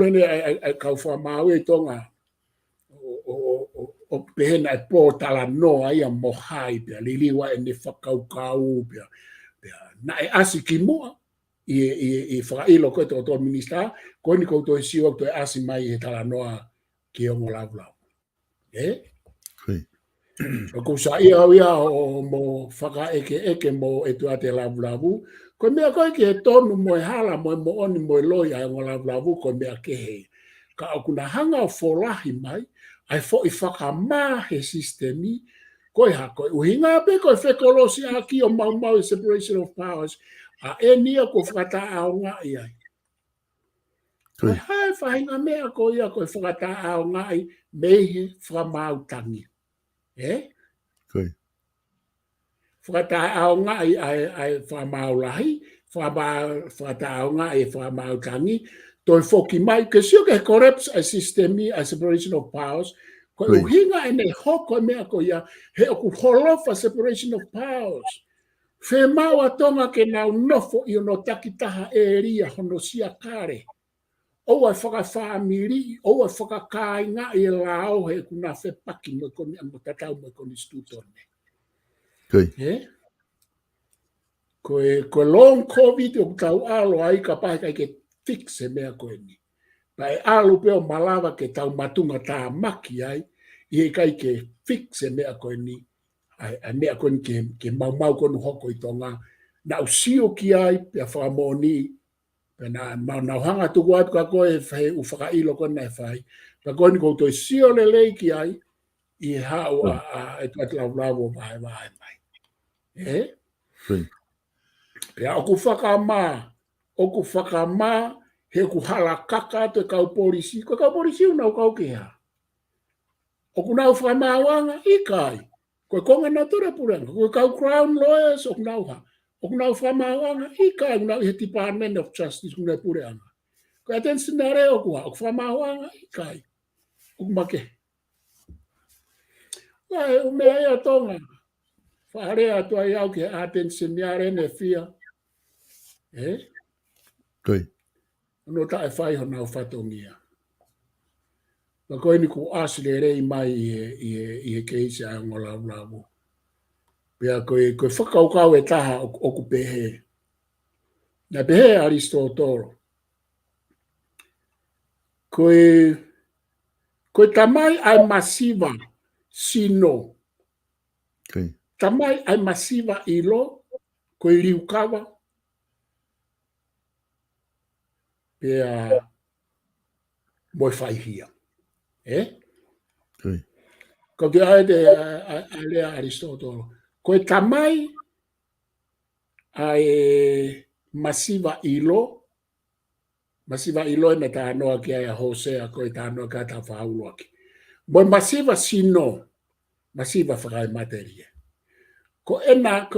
ne kau whamau e tonga o pehena e pō tala noa ia mohai pia, liliwa e ne whakaukau pia. Na e asi ki mua i whakailo koe tō minista, koe ni koutou e siwa to e asi mai e tala noa ki ongo lau. Koe. O kou sa ia o mo whaka eke mo e tuate lau. Koe mea koe ki he tonu mo e hala mo e mo oni mo e loi ai ongo lau koe mea ke hei. Ka o kuna hanga o wholahi mai, ai fo i whakamā he sistemi, koe ha koe uhinga pe koe whekolosi aki o mau separation of powers, a e nia ko whakata ao ngai ai. Koe hai whahinga mea ko ia koe whakata ao ngai mehe whamau tangi. Koe. Whakata ao ngai ai whamau lahi, whakata ao ngai e whamau tangi, toi foki mai, ke sio ke corrupts a sistemi, a separation of powers, Ko uhinga ene hoko mea ko ia he oku holofa separation of powers. Fe maua tonga ke nau nofo i ono takitaha e ria hono sia kare. O ai whakawhaamiri, o ai whakakainga i lao he kuna whe paki mo koni amo tatau mo koni stutone. Ko long COVID o tau alo ai ka pahe kai ke fix he mea koe ni. Pai alo peo malawa ke tau matunga tā maki ai, i he kai ke fix he mea koe ni. Ai mea koe ni ke mau konu hoko i tonga. Na usio ki ai, pia whamoni, na mau hanga tu watu ka koe whahe u whakailo kona e whai. Pa koe ni koutou sio le leiki ai, i hao e tuat lau vai mai. Pea oku whakama, he ku hala kaka te kau polisi, ko kau polisi unau kau kea. Oku nau whamawanga i kai, ko konga na tura puranga, ko kau crown lawyers oku nau ha. Oku nau whamawanga i kai, unau i he Department of Justice unau puranga. Ko aten sinare oku ha, oku whamawanga i kai, oku make. Lai umea ia tonga, wharea tua iau ke aten sinare ne fia. No ta e whai ho nau whatongia. Ma koe ni ku asile rei mai i he keisi a ngolau. Pea koe whakaukau e taha oku pehe. Na pehe Aristotoro. Koe tamai ai masiva sino. Tamai ai masiva ilo. Koe riukawa. Pea moi whaihia. Ko te aede a lea Aristotoro. Koe tamai ai masiva ilo. Masiva ilo e me ta anoa ki ai a Hosea koe ta anoa ka ta whaulu aki. Moi masiva sino. Masiva whakai materia. Ko ena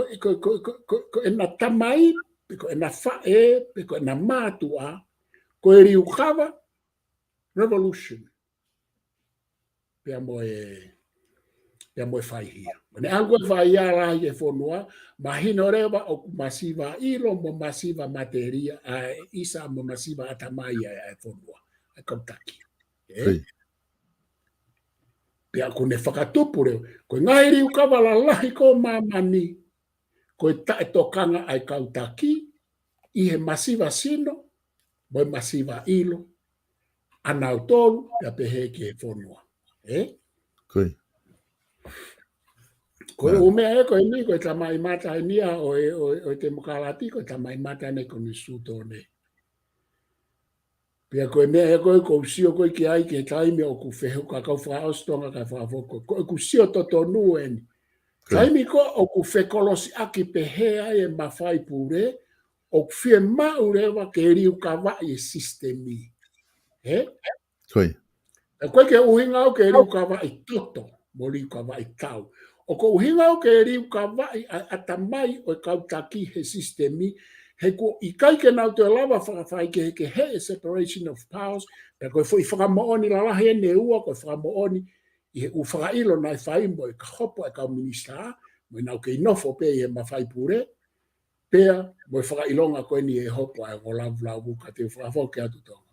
tamai, ko ena whae, ko ena mātua, ko e riukawa, revolution. Pea moe whaihia. Ne ango e whaia rahi e whonua, mahino rewa o masiva ilo mo masiva materia, a isa mo masiva atamai e whonua, a kautaki. Pea ko ne whakatupu reo, ko ngai riukawa la lahi ko mamani, ko ta e tokanga ai kautaki, i he masiva sino, mo masiva ilo, anau tolu, pea pehe ki e whonua. Ko umea e koe ni, koe tamai mata e nia o te mukalati, koe tamai mata ne koni suto ne. Pea koe mea e koe sio koe ki ai ke taimi o ku whehu ka kau whaostonga ka whaafoko. Koe ku sio totonu e ni. Taimi ko o ku whekolosi aki pehea e mawhai pure, o ku whie maurewa ke riu ka wai e sistemi. Koe ke uhinga o ke riu ka wai toto, mo riu ka wai tau. O ko uhinga o ke riu ka wai atamai o kautaki he sistemi, he ko i kai ke nau te lava whakawhai ke he separation of powers, pe koe i whakamooni la lahi e ne ua, koe whakamooni i he u whakailo nai whaimbo e ka hopo e ka minista, mo nau ke inofo pe i he mawhai pure, pea mo i whakailonga koe ni e hopo e ngolavu ka te whakawhau ke atu tonga.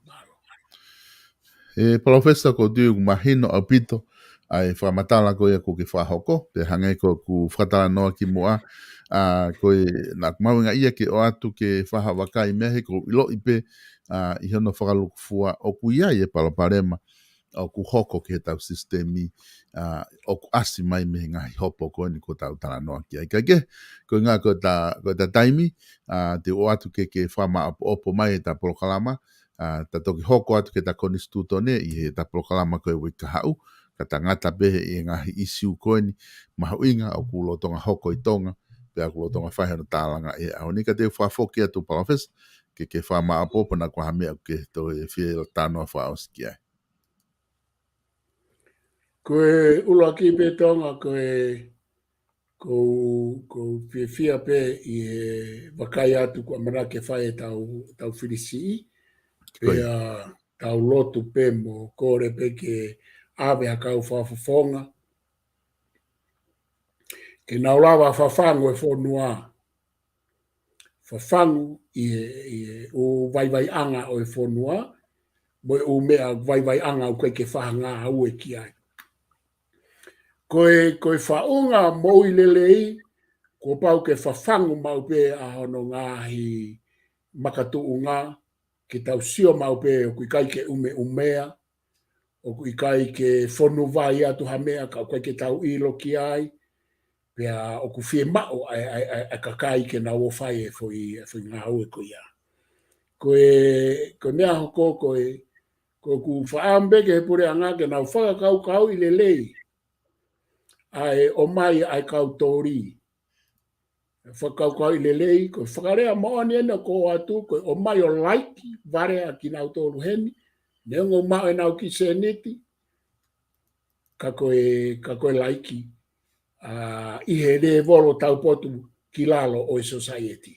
Palofesa ko diu mahino au pito ai whamatala ko ia ko ke whahoko, te hange ko ku whatala noa ki mua, ko na kumawinga ia ke o atu ke whahawaka i mehe ko ilo ipe i hono whakaluku fua o ku ia i e paloparema o ku hoko ke tau sistemi o ku asi mai mehe ngahi hopo ko ni ko tau tala noa ki ai kage, ko ngā ko ta taimi te o atu ke whama opo mai e ta polokalama, ta toki hoko atu ke ta konistuto ne i he ta polokalama koe wika hau, ka ta ngata behe i ngahi isiu koe ni mahu inga o kulotonga hoko i tonga, pea kulotonga whaheno tālanga e au ni ka te whafoki atu Palofesa, ke whama apopo na kua hamea ke to e whiela tānoa whaoski ai. Koe ulo ki pe tonga ko fia pe i e wakai atu kua mara ke whae tau whirisi i, pea tau lotu pe mo kore pe ke ave a kau whafufonga. Ke naulawa whafangu e whonua. Whafangu i o vai anga o e whonua, mo o mea vai anga o koe ke whahanga au e ki ai. Koe whaunga mo i lelei, ko pau ke whafangu mau pe a hono ngahi makatu unga, ke tau sio mau pe o kui kai ke umea, o kui kai ke whonu vai atu hamea, ka koe ke tau ilo ki ai, pea o ku fie mao a kakai ke na o whai e fwoi ngā ue ko ia. Koe mea hoko koe ku whaambe ke pure anga ke na whaka kau i lelei, ai o mai ai kau tori. Whakau i lelei, koe whakarea maoni ena ko atu, koe o mai o laiki, vare a ki nau tōru heni, neongo mao e nau ki seneti, ka koe laiki, i he re volo tau potu ki lalo o i society.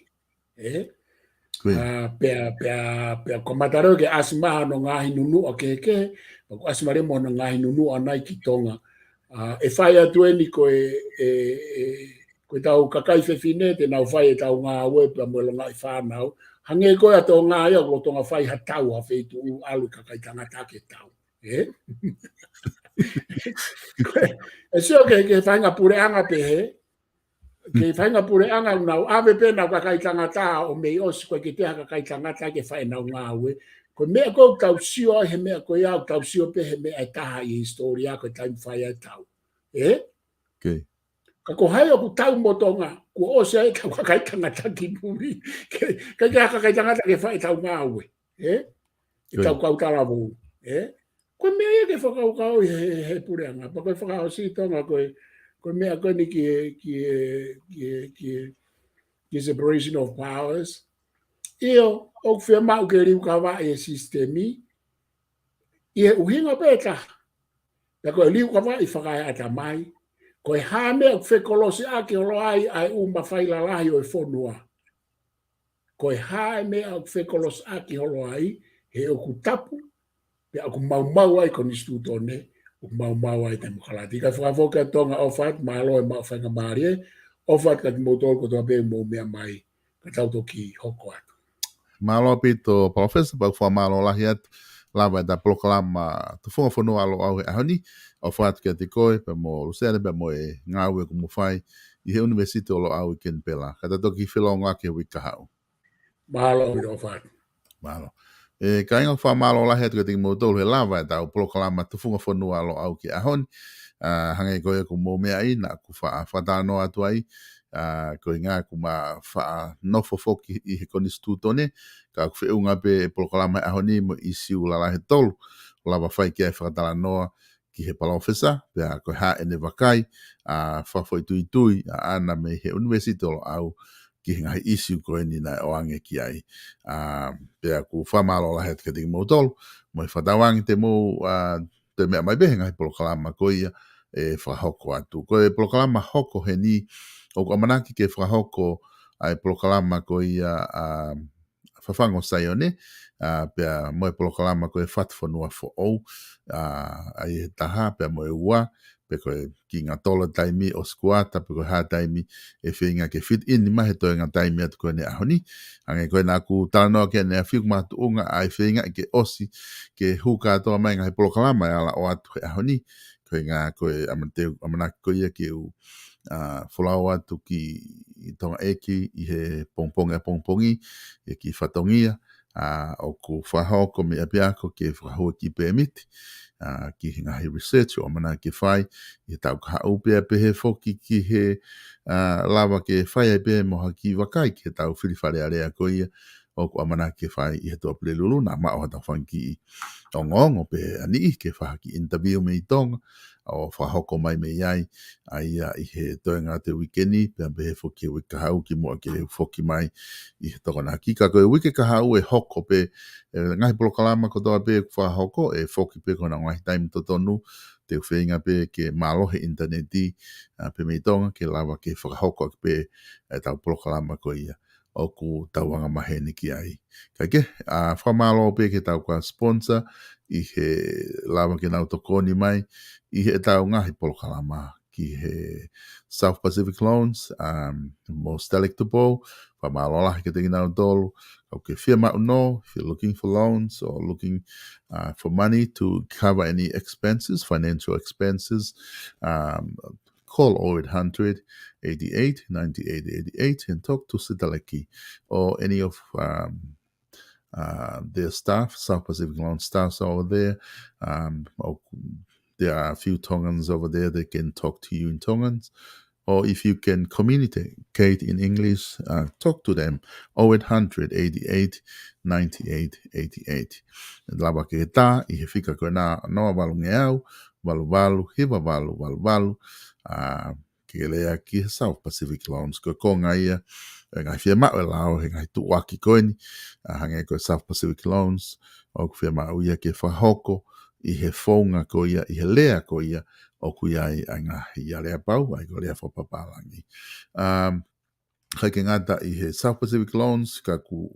Pea komataro ke asimaha no ngahi nunu o keke, asimare mo no ngahi nunu o nai ki tonga. E whai atu eni koe tau kakai whewhine, te nau whai e tau ngā wepa mo lo ngai whanau. Hange koe ato ngā ia, ko tonga whai ha tau ha wheitu u alu kakai tangata ke tau. E sio ke whainga pure anga pehe, ke whainga pure anga nau ave pe nau kakai tangata o mei osi koe ke teha kakai tangata ke whai nau ngā ue. Ko mea koe tau sio he mea koe au, tau sio pe he mea e taha i historia koe taim whai e tau. Ka ko hai o ku tau motonga, ku o se ka kakai tangata ki puri, ka kakai tangata ke whai tau ngā ue. I tau kau talavu. Koe mea ke whakau he pure anga, pa koe whakau si tonga koe mea koe ni ki separation of powers. Io, o whia mau ke riu ka wa e sistemi, i he uhinga peta. Na koe riu ka wa i whakai ata mai, koe hame o whekolosi ake holo ai uma whaila lahi o e whonua. Koe hame o whekolosi ake holo ai, he o ku tapu, pe aku mau ai koni stutone, o mau ai te mukalati. Ka whakafoka tonga ofat, malo e mau whanga marie, ofat ka ti motol ko toa pe mo mea mai, ka tau toki hoko atu. Malo pito PALOFESA, pau wha malo lahi atu, lava da POLOKALAMA TUFUNGA FONUA alo au he ahoni, o whaat kia te koe, pe mo lusere, pe mo e ngāwe kumu whai, i he universite o lo au i ken pela. Kata toki whilonga ke wika hau. Malo i ofat. Malo. Ka inga wha malo lahi atu ka te mo tolu he lava da POLOKALAMA TUFUNGA FONUA alo au ki ahoni, hange koe ku mo mea i, na ku whaatano atu ai, ko inga ku ma fa no fofoki I he koni stutone ka ku unga pe POLOKALAMA ahoni mo isiu la he tolu lava fai ki ai whakatala noa ki he PALOFESA pe ko ha ene wakai fa foi tui ana me he universite o au ki ngai isiu ko ni na o ange ki ai pe ku fa malo la het ke ding mo tolu mo whatawangi te mo te mea mai behe ngai POLOKALAMA ko ia e whahoko atu ko e POLOKALAMA hoko he ni o ko manaki ke whahoko ai POLOKALAMA ko ia whawhango saione, pia moe POLOKALAMA ko e whatwhanua fo au, ai he taha, pia moe ua, pe ko e ki ngā tola taimi o skuata, pe ko hā taimi e whinga ke fit in, ni mahe toi ngā taimi atu koe ne ahoni, ange koe nā ku talanoa ke ne a whiu mātu unga ai whinga ke osi, ke huka atoa mai ngā he POLOKALAMA e ala o atu he ahoni, koe ngā koe amanaki koe ia ke u wholau atu ki tonga eki I he pongpongi e ki whatongia o ku whahoko me apiako ke whahua ki pēmiti ki ngahi research o mana ke whai I tau ka haupea pehe whoki ki he lava ke whai ai pehe moha ki wakai ki he tau whiriwhare area ko ia o ku amana ke whai I he toa pile lulu na mao hata whanki o ngongo pe ani ke wha ki interview me I tonga o whahoko mai me iai ai I he toenga te wikeni pe ampe he whoki wika hau ki mua ke whoki mai I he tokona kika ko e wike ka hau e hoko pe ngahi POLOKALAMA ko toa pe whahoko e whoki pe kona ngahi taimi totonu te whenga pe ke malohe interneti pe me tonga ke lava ke whakahoko pe tau POLOKALAMA ko ia o ku tauanga mahe ni ki ai. Ka ke, whamalo pe ke tau kwa sponsor I he lava ke nau tokoni mai, I he tau ngahi polokalama, ki he South Pacific loans, most delectable, pa malola ke te nau dolu, okay, firma no, if you're looking for loans or looking for money to cover any expenses, financial expenses, call 0800 88 98 88 and talk to Sitaleki or any of their staff, South Pacific Loan staffs over there. There are a few Tongans over there that can talk to you in Tongans. Or if you can communicate in English, talk to them. 0800 88 98 88. Lava ke ta, I he fika koe nā noa walu ngeau, walu, hiwa walu, ke lea ki he South Pacific Loans, ko konga ia, ngai fia mau e lao, he ngai tuwaki koini, hange koe South Pacific Loans, o fia mau ia ke whahoko, I he whaunga ko ia, I he lea ko ia, o kuiai a ngahi a lea pau, ai ko lea whapapalangi. Kai ke ngata I he South Pacific Loans, ka ku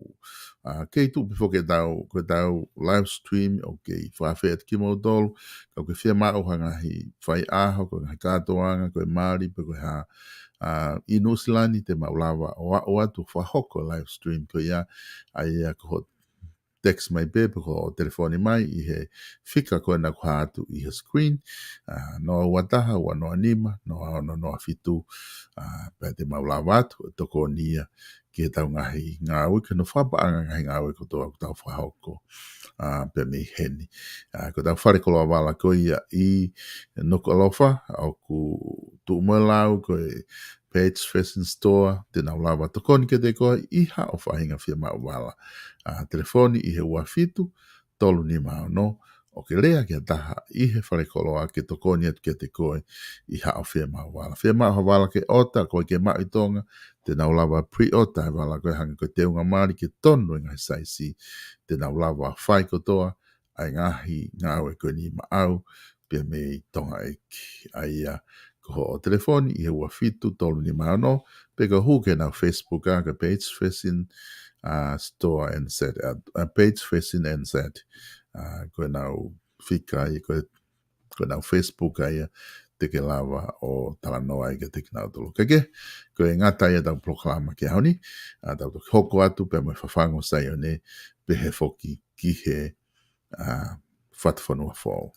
kei tu before ke tau live stream o ke whawhea te kimo dolu, ka ke whia mao hangahi whai aho, ko ngai kātoanga, ko e Māori, pe ko ha I Nusilani te maulawa o atu whahoko live stream ko ia, ai a ko text mai pepe ko telefoni mai I he fika ko na ko atu I he screen no wataha wa no anima no fitu pe te maulawa atu to ko nia ki tau ngahi ngā wiki no whapa ngahi ngā wiki to tau whahoko pe me heni ko tau whare koloa wala ko ia I noko alofa au ku tu umelau ko Page Fashion Store, te nau lawa tokoni ke te koa iha o whahinga whia mau wala. Telefoni I he ua fitu, tolu ni mao no, o ke lea kia taha I he whare koloa ke tokoni atu ke te koe iha o whia mau wala. Whia mau wala ke ota, koe ke mau I tonga, te nau lawa pre-ota wala koe hanga koe te unga maari ke tonu ngai saisi, te nau lawa whai kotoa, ai ngahi ngāwe koe ni maau, pia me tonga eki aia, ko o telefoni I he ua fitu tolu ni mano pe ko huke na Facebook ka page facing store and set page facing and set ko na fika I ko na Facebook ai te ke lava o talanoa I ke te kina tolu kake ko ngata ia da proklama ke hauni da hoko atu pe me fafango sai one pe he foki ki he whatafonua fōu.